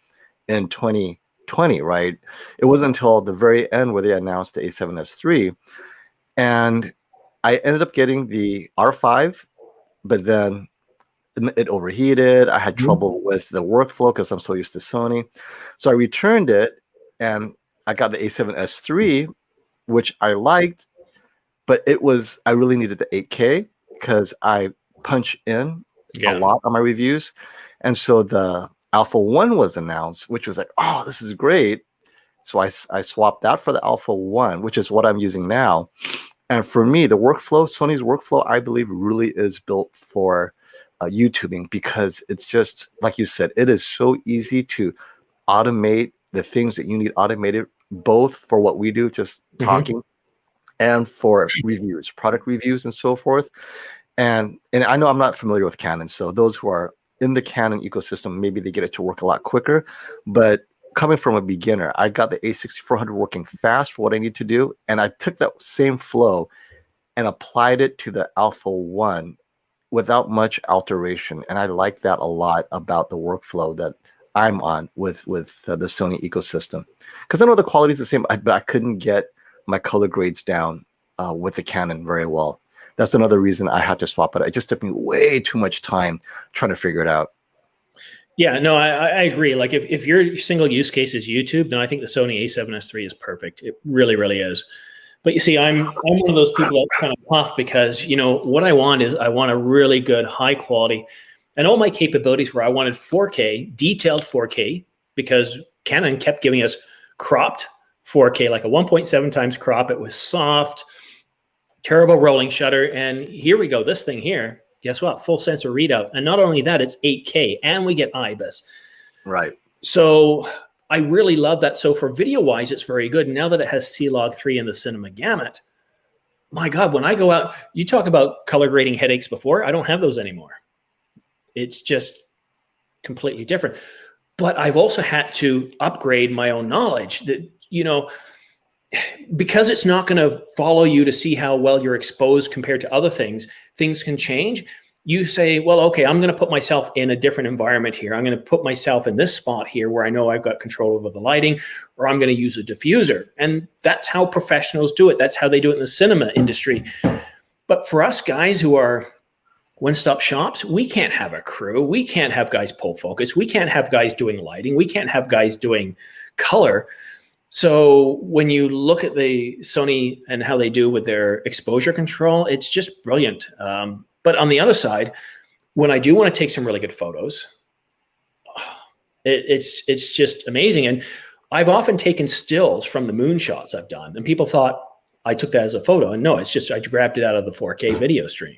in 2020, right? It wasn't until the very end where they announced the a7S III. And I ended up getting the R5, but then it overheated. I had trouble with the workflow because I'm so used to Sony. So I returned it, and I got the a7S III, which I liked, but I really needed the 8K because I punch in a lot on my reviews. And so the Alpha 1 was announced, which was like, oh, this is great. So I swapped that for the Alpha 1, which is what I'm using now. And for me, the workflow, Sony's workflow, I believe really is built for YouTubing, because it's just, like you said, it is so easy to automate the things that you need automated, both for what we do, just talking, and for reviews, product reviews and so forth. And I know I'm not familiar with Canon, so those who are in the Canon ecosystem, maybe they get it to work a lot quicker. But coming from a beginner, I got the A6400 working fast for what I need to do, and I took that same flow and applied it to the Alpha 1 without much alteration. And I like that a lot about the workflow that I'm on with the Sony ecosystem, because I know the quality is the same, but I couldn't get my color grades down with the Canon very well. That's another reason I had to swap it. It just took me way too much time trying to figure it out. Yeah, no, I agree. Like if your single use case is YouTube, then I think the Sony a7S III is perfect. It really, really is. But you see, I'm one of those people that's kind of tough, because what I want is I want a really good, high quality, and all my capabilities where I wanted 4K, detailed 4K, because Canon kept giving us cropped 4K, like a 1.7 times crop. It was soft, terrible rolling shutter, and here we go. This thing here, guess what? Full sensor readout, and not only that, it's 8K, and we get IBIS. Right. So I really love that. So for video wise, it's very good. And now that it has C-Log 3 and the cinema gamut, my God, when I go out, you talk about color grading headaches before, I don't have those anymore. It's just completely different. But I've also had to upgrade my own knowledge that, you know, because it's not going to follow you to see how well you're exposed compared to other things, things can change. You say, well, okay, I'm going to put myself in a different environment here. I'm going to put myself in this spot here where I know I've got control over the lighting, or I'm going to use a diffuser. And that's how professionals do it. That's how they do it in the cinema industry. But for us guys who are one-stop shops, we can't have a crew. We can't have guys pull focus. We can't have guys doing lighting. We can't have guys doing color. So when you look at the Sony and how they do with their exposure control, it's just brilliant. But on the other side, when I do want to take some really good photos, it's just amazing. And I've often taken stills from the moon shots I've done, and people thought I took that as a photo. And no, it's just I grabbed it out of the 4K video stream.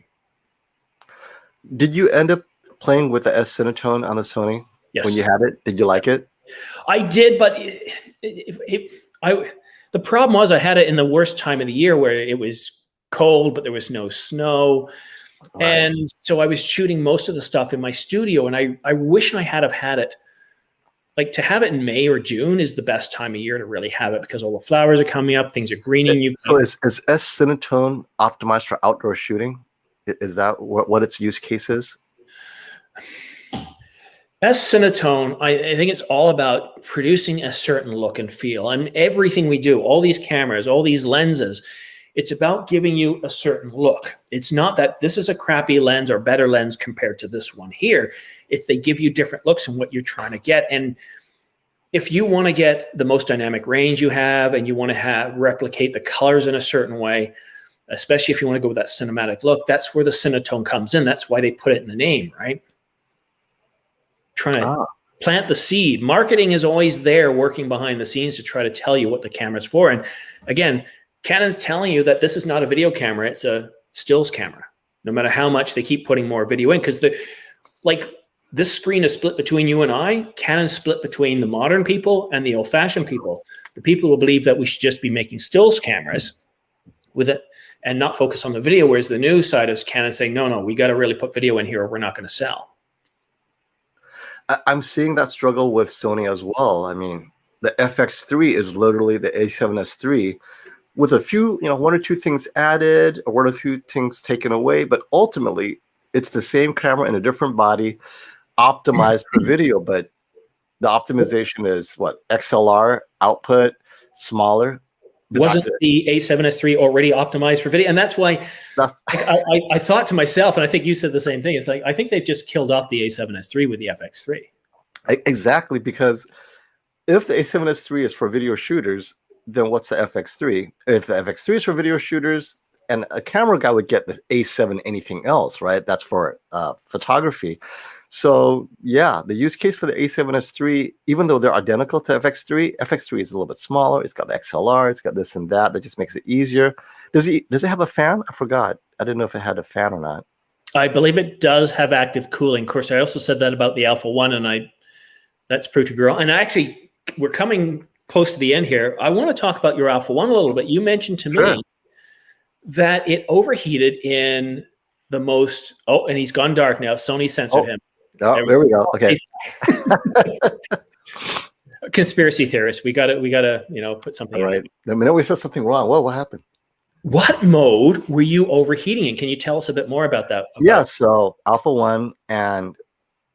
Did you end up playing with the S Cinetone on the Sony? Yes. When you had it? Did you like it? I did, but the problem was I had it in the worst time of the year where it was cold, but there was no snow. Right. And so I was shooting most of the stuff in my studio, and I wish I had have had it. Like, to have it in May or June is the best time of year to really have it, because all the flowers are coming up, things are greening. So is S Cinetone optimized for outdoor shooting? Is that what its use case is? S Cinetone, I think it's all about producing a certain look and feel. And everything we do, all these cameras, all these lenses, it's about giving you a certain look. It's not that this is a crappy lens or better lens compared to this one here. It's they give you different looks and what you're trying to get. And if you want to get the most dynamic range you have, and you want to replicate the colors in a certain way, especially if you want to go with that cinematic look, that's where the Cinetone comes in. That's why they put it in the name, right? Trying to plant the seed. Marketing is always there working behind the scenes to try to tell you what the camera's for. And again, Canon's telling you that this is not a video camera, it's a stills camera, no matter how much they keep putting more video in. Because this screen is split between you and I. Canon's split between the modern people and the old-fashioned people. The people who believe that we should just be making stills cameras with it and not focus on the video, whereas the new side is Canon saying, no, we got to really put video in here or we're not going to sell. I'm seeing that struggle with Sony as well. I mean, the FX3 is literally the A7S III with a few, one or two things added or one or two things taken away, but ultimately it's the same camera in a different body, optimized for video, but the optimization is what? XLR output, smaller. Wasn't the A7S III already optimized for video? And that's why I thought to myself, and I think you said the same thing, it's like, I think they've just killed off the A7S III with the FX3. Exactly, because if the A7S III is for video shooters, then what's the FX3? If the FX3 is for video shooters, and a camera guy would get the A7 anything else, right? That's for photography. So yeah, the use case for the A7S III, even though they're identical to FX3, FX3 is a little bit smaller. It's got the XLR, it's got this and that. That just makes it easier. Does it have a fan? I forgot. I didn't know if it had a fan or not. I believe it does have active cooling. Of course, I also said that about the Alpha 1, and that's proved to be wrong. And actually, we're coming close to the end here. I want to talk about your Alpha 1 a little bit. You mentioned to me that it overheated in the most, and he's gone dark now. Sony censored him. Oh, there we go. Okay. Conspiracy theorists. We gotta, put something. All right. The minute we said something wrong, well, what happened? What mode were you overheating in? Can you tell us a bit more about that? Yeah. So Alpha 1, and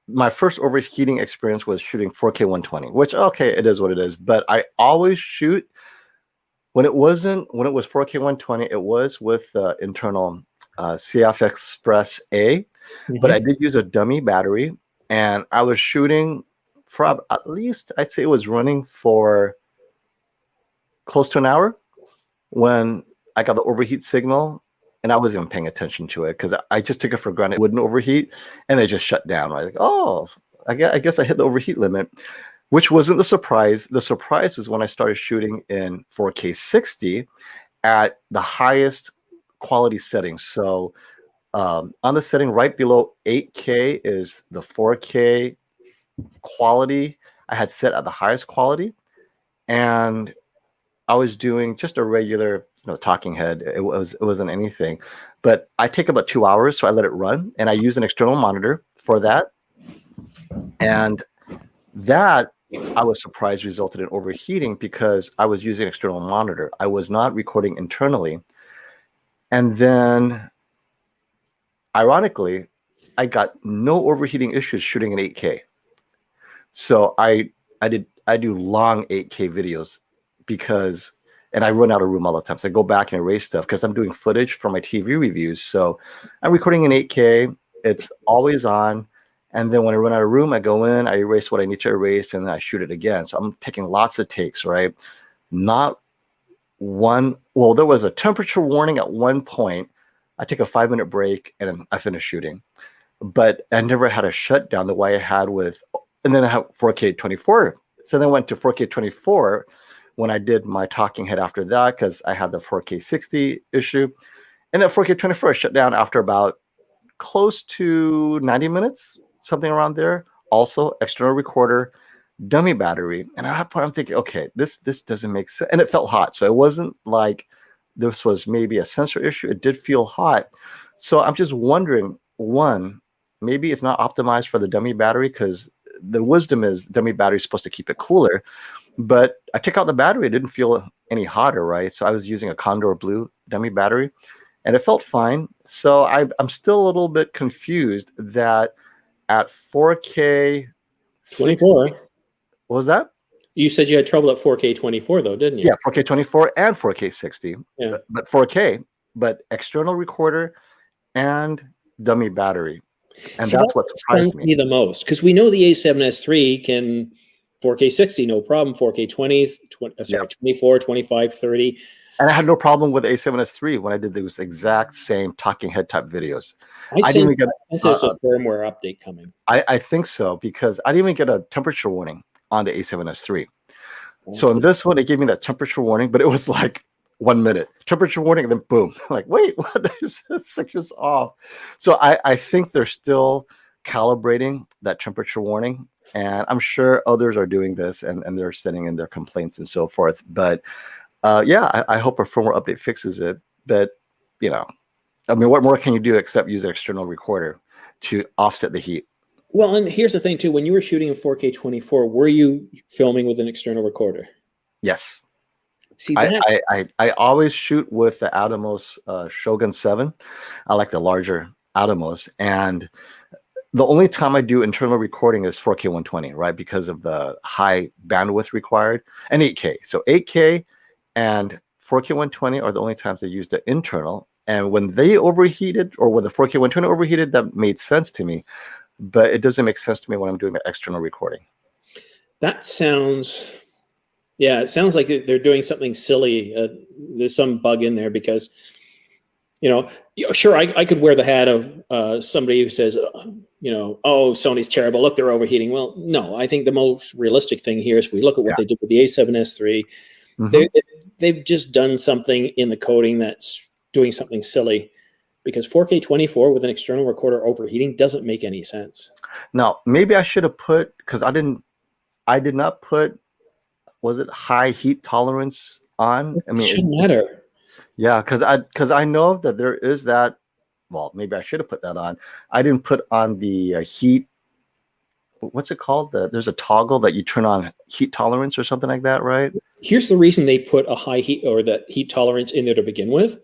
my first overheating experience was shooting 4K 120, which, okay, it is what it is. But I always shoot when it was 4K 120, it was with internal CF Express A. But I did use a dummy battery, and I was shooting for at least, I'd say it was running for close to an hour when I got the overheat signal, and I wasn't even paying attention to it because I just took it for granted it wouldn't overheat, and they just shut down. Right? Like, oh, I guess I hit the overheat limit, which wasn't the surprise. The surprise was when I started shooting in 4K 60 at the highest quality settings. So on the setting right below 8K is the 4K quality I had set at the highest quality, and I was doing just a regular, talking head. It wasn't anything, but I take about 2 hours, so I let it run, and I use an external monitor for that, and that I was surprised resulted in overheating because I was using an external monitor. I was not recording internally, and then, ironically, I got no overheating issues shooting in 8K. So I do long 8K videos because, and I run out of room all the time. So I go back and erase stuff because I'm doing footage for my TV reviews. So I'm recording in 8K. It's always on. And then when I run out of room, I go in, I erase what I need to erase, and then I shoot it again. So I'm taking lots of takes, right? Not one. Well, there was a temperature warning at one point. I took a 5-minute break and then I finished shooting. But I never had a shutdown the way I had with, and then I have 4K 24. So then I went to 4K 24 when I did my talking head after that because I had the 4K 60 issue. And then 4K 24 I shut down after about close to 90 minutes, something around there. Also, external recorder, dummy battery. And at that point, I'm thinking, okay, this doesn't make sense. And it felt hot. So it wasn't like this was maybe a sensor issue. It did feel hot. So I'm just wondering, one, maybe it's not optimized for the dummy battery because the wisdom is dummy battery is supposed to keep it cooler. But I took out the battery. It didn't feel any hotter, right? So I was using a Condor Blue dummy battery, and it felt fine. So I'm still a little bit confused that at 4K 24. What was that? You said you had trouble at 4K 24 though, didn't you? Yeah, 4K 24 and 4K 60. Yeah. But 4K, but external recorder and dummy battery. And See, that's what surprised me the most, because we know the A7S III can 4K 60, no problem, 4K 24, 25, 30. And I had no problem with A7S III when I did those exact same talking head type videos. I didn't even get a firmware update coming. I think so, because I didn't even get a temperature warning on the A7S III. So in this one, it gave me that temperature warning, but it was like 1 minute temperature warning, and then boom, like, wait, what is this? Like, just off. So I think they're still calibrating that temperature warning, and I'm sure others are doing this and they're sending in their complaints and so forth. But yeah, I hope a firmware update fixes it. But I mean, what more can you do except use an external recorder to offset the heat? Well, and here's the thing too: when you were shooting in 4K 24, were you filming with an external recorder? Yes. See, I always shoot with the Atomos Shogun 7. I like the larger Atomos, and the only time I do internal recording is 4K 120, right? Because of the high bandwidth required, and 8K. So 8K and 4K 120 are the only times I use the internal. And when they overheated, or when the 4K 120 overheated, that made sense to me. But it doesn't make sense to me when I'm doing the external recording. That sounds... Yeah, it sounds like they're doing something silly. There's some bug in there because, sure, I could wear the hat of somebody who says, oh, Sony's terrible. Look, they're overheating. Well, no, I think the most realistic thing here is if we look at what they did with the A7S III, they've just done something in the coding that's doing something silly, because 4K 24 with an external recorder overheating doesn't make any sense. Now, maybe I should have put, because I did not put, was it high heat tolerance on? I mean, it shouldn't matter. Yeah, because I know that there is that. Well, maybe I should have put that on. I didn't put on the heat. What's it called? There's a toggle that you turn on heat tolerance or something like that, right? Here's the reason they put a high heat or that heat tolerance in there to begin with,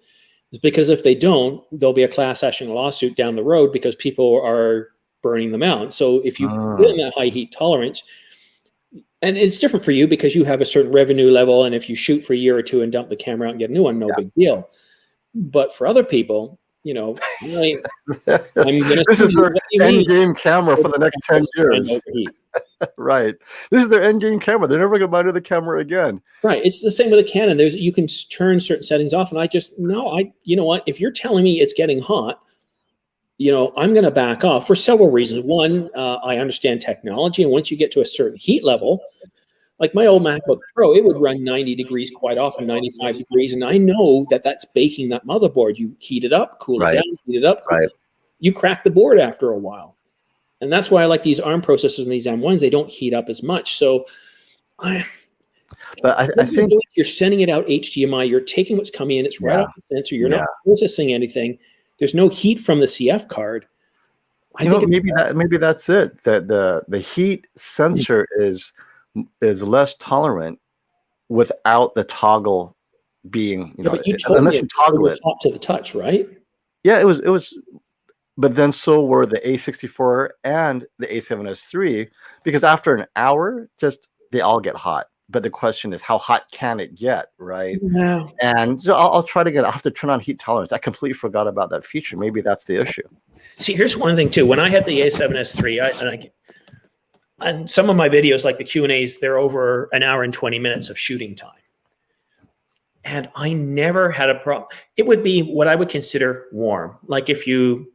is because if they don't, there'll be a class action lawsuit down the road because people are burning them out. So if you put in that high heat tolerance, and it's different for you because you have a certain revenue level, and if you shoot for a year or two and dump the camera out and get a new one, no big deal. But for other people, I'm going to. This is their end game camera for the next 10 years. Right. This is their end game camera. They're never going to buy another camera again. Right. It's the same with a Canon. You can turn certain settings off, and you know what? If you're telling me it's getting hot, I'm going to back off for several reasons. One, I understand technology, and once you get to a certain heat level, like my old MacBook Pro, it would run 90 degrees quite often, 95 degrees, and I know that that's baking that motherboard. You heat it up, cool it down, heat it up, cool. You crack the board after a while. And that's why I like these ARM processors and these M1s. They don't heat up as much. So I think you're sending it out HDMI. You're taking what's coming in. It's right off the sensor. You're not processing anything. There's no heat from the CF card. Maybe that's it. That the heat sensor is less tolerant without the toggle being, but you told unless me you toggle it hot to the touch, right? Yeah, it was. But then so were the A64 and the A7S III, because after an hour, just they all get hot. But the question is, how hot can it get, right? Yeah. And so I'll try to I'll have to turn on heat tolerance. I completely forgot about that feature. Maybe that's the issue. See, here's one thing too. When I had the A7S III, and some of my videos, like the Q&As, they're over an hour and 20 minutes of shooting time. And I never had a problem. It would be what I would consider warm. Like if you,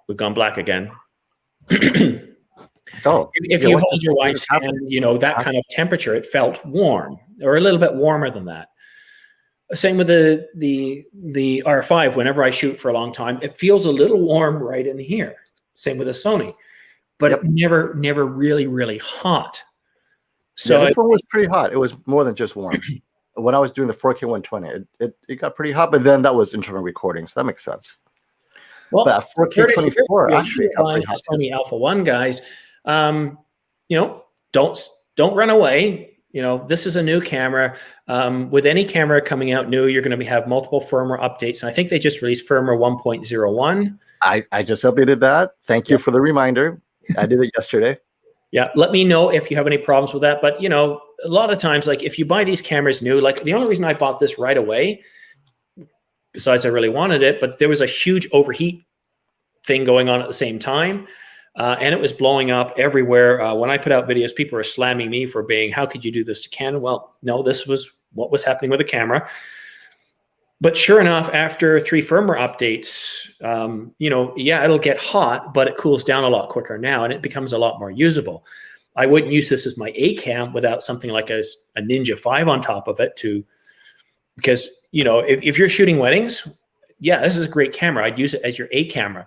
we've gone black again. If you hold your wife's hand, that kind of temperature, it felt warm or a little bit warmer than that. Same with the R5. Whenever I shoot for a long time, it feels a little warm right in here. Same with the Sony, but it never really, really hot. So this one was pretty hot. It was more than just warm. When I was doing the 4K 120, it got pretty hot, but then that was internal recording, so that makes sense. Well, but 4K 24 actually got pretty hot. Sony Alpha 1 guys, don't run away. This is a new camera. With any camera coming out new, you're going to have multiple firmware updates. And I think they just released firmware 1.01. I just updated that. Thank you for the reminder. I did it yesterday. Yeah, let me know if you have any problems with that. But, a lot of times, like if you buy these cameras new, like the only reason I bought this right away, besides I really wanted it, but there was a huge overheat thing going on at the same time. And it was blowing up everywhere. When I put out videos, people were slamming me for how could you do this to Canon? Well, no, this was what was happening with the camera. But sure enough, after 3 firmware updates, it'll get hot, but it cools down a lot quicker now, and it becomes a lot more usable. I wouldn't use this as my A cam without something like a Ninja 5 on top of it because if you're shooting weddings, this is a great camera. I'd use it as your A camera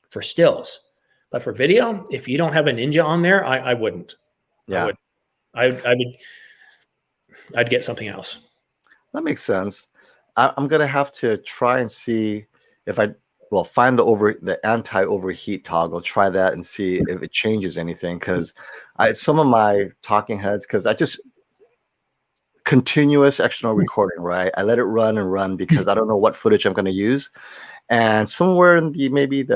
for stills. But for video, if you don't have a Ninja on there, I wouldn't. Yeah, I'd get something else. That makes sense. I'm gonna have to try and see if find the anti-overheat toggle. Try that and see if it changes anything. Because some of my talking heads, because I just continuous external recording, right? I let it run and run because I don't know what footage I'm going to use, and somewhere in maybe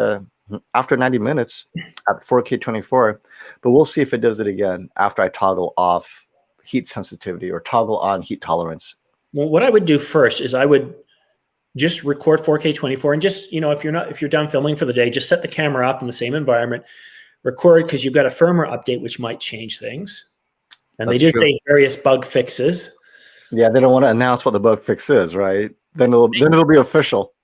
after 90 minutes at 4K 24, but we'll see if it does it again after I toggle off heat sensitivity or toggle on heat tolerance. Well, what I would do first is I would just record 4K 24 and just, if you're done filming for the day, just set the camera up in the same environment, record, because you've got a firmware update, which might change things. And they did say various bug fixes. Yeah, they don't want to announce what the bug fix is, right? Then it'll be official.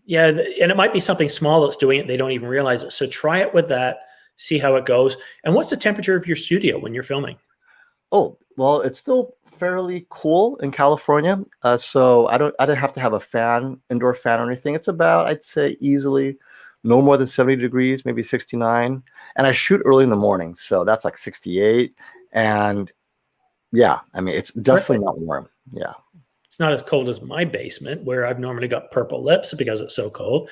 Yeah, and it might be something small that's doing it. They don't even realize it. So try it with that, see how it goes. And what's the temperature of your studio when you're filming? Oh, well, it's still fairly cool in California. So I didn't have to have a indoor fan or anything. It's about, I'd say easily no more than 70 degrees, maybe 69. And I shoot early in the morning. So that's like 68. And yeah, I mean, it's definitely not warm. Yeah. It's not as cold as my basement where I've normally got purple lips because it's so cold.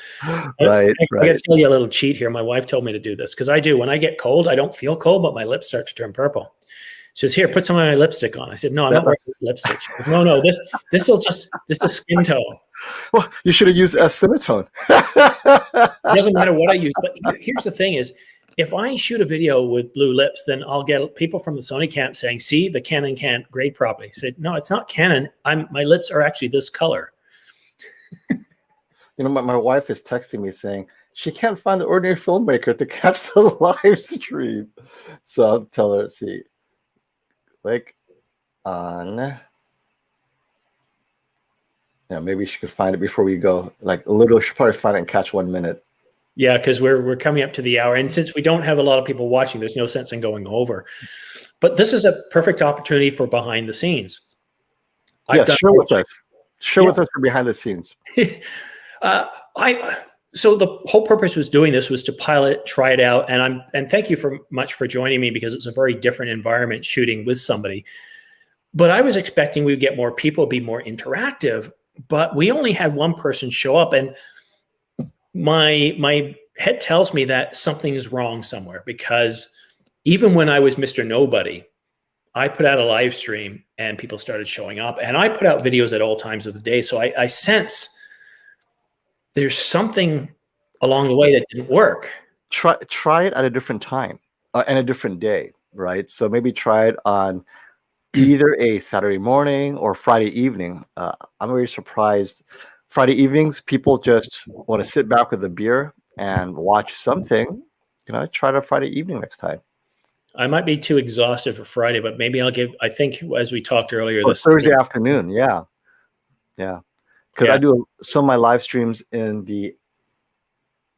Right. I got to tell you a little cheat here. My wife told me to do this because I do. When I get cold, I don't feel cold, but my lips start to turn purple. She says, "Here, put some of my lipstick on." I said, "No, I'm not wearing lipstick." She goes, no, this is skin tone. Well, you should have used Cinnatone. It doesn't matter what I use. But here's the thing is, if I shoot a video with blue lips, then I'll get people from the Sony camp saying, "See, the Canon can't grade properly." I said, "No, it's not Canon. My lips are actually this color." My wife is texting me saying she can't find the Ordinary Filmmaker to catch the live stream. So I'll tell her, see, click on. Yeah, maybe she could find it before we go. Like literally, she'll probably find it and catch 1 minute. Yeah, because we're coming up to the hour, and since we don't have a lot of people watching, there's no sense in going over. But this is a perfect opportunity for behind the scenes. Yes, share with us. Share with us for behind the scenes. so the whole purpose was doing this was to pilot, try it out, and thank you much for joining me, because it's a very different environment shooting with somebody. But I was expecting we'd get more people, be more interactive, but we only had one person show up, and my head tells me that something is wrong somewhere, because even when I was Mr. Nobody, I put out a live stream and people started showing up, and I put out videos at all times of the day. So I sense there's something along the way that didn't work. Try it at a different time and a different day, right? So maybe try it on either a Saturday morning or Friday evening. I'm very surprised. Friday evenings, people just want to sit back with a beer and watch something. Try it on Friday evening next time. I might be too exhausted for Friday, but maybe I think as we talked earlier, this Thursday afternoon. Yeah. Because I do some of my live streams in the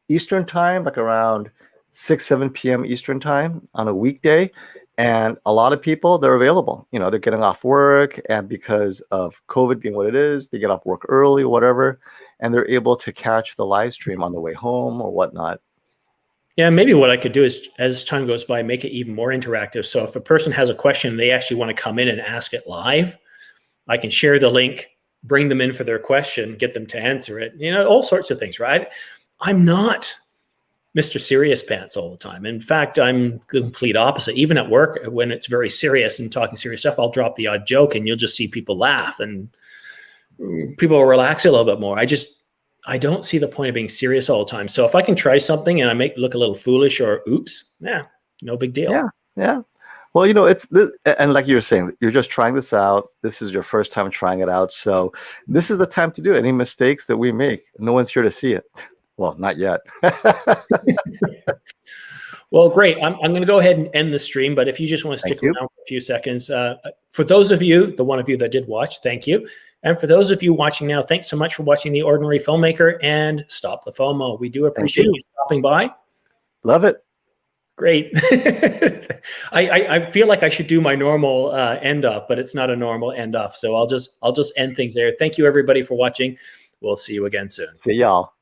Eastern time, like around 6-7 p.m. Eastern time on a weekday. And a lot of people, they're available. They're getting off work, and because of COVID being what it is, they get off work early, whatever, and they're able to catch the live stream on the way home or whatnot. Yeah, maybe what I could do is, as time goes by, make it even more interactive. So if a person has a question, they actually want to come in and ask it live, I can share the link, bring them in for their question, get them to answer it, all sorts of things, right? I'm not Mr. Serious Pants all the time. In fact, I'm the complete opposite. Even at work, when it's very serious and talking serious stuff, I'll drop the odd joke and you'll just see people laugh and people will relax a little bit more. I don't see the point of being serious all the time. So if I can try something and I make it look a little foolish or oops, no big deal. Yeah. Well, it's this, and like you were saying, you're just trying this out. This is your first time trying it out. So this is the time to do it. Any mistakes that we make, no one's here to see it. Well, not yet. Well, great. I'm going to go ahead and end the stream, but if you just want to stick around for a few seconds, for those of you, the one of you that did watch, thank you. And for those of you watching now, thanks so much for watching The Ordinary Filmmaker, and stop the FOMO. We do appreciate you stopping by. Love it. Great. I feel like I should do my normal end off, but it's not a normal end off. So I'll just end things there. Thank you everybody for watching. We'll see you again soon. See y'all.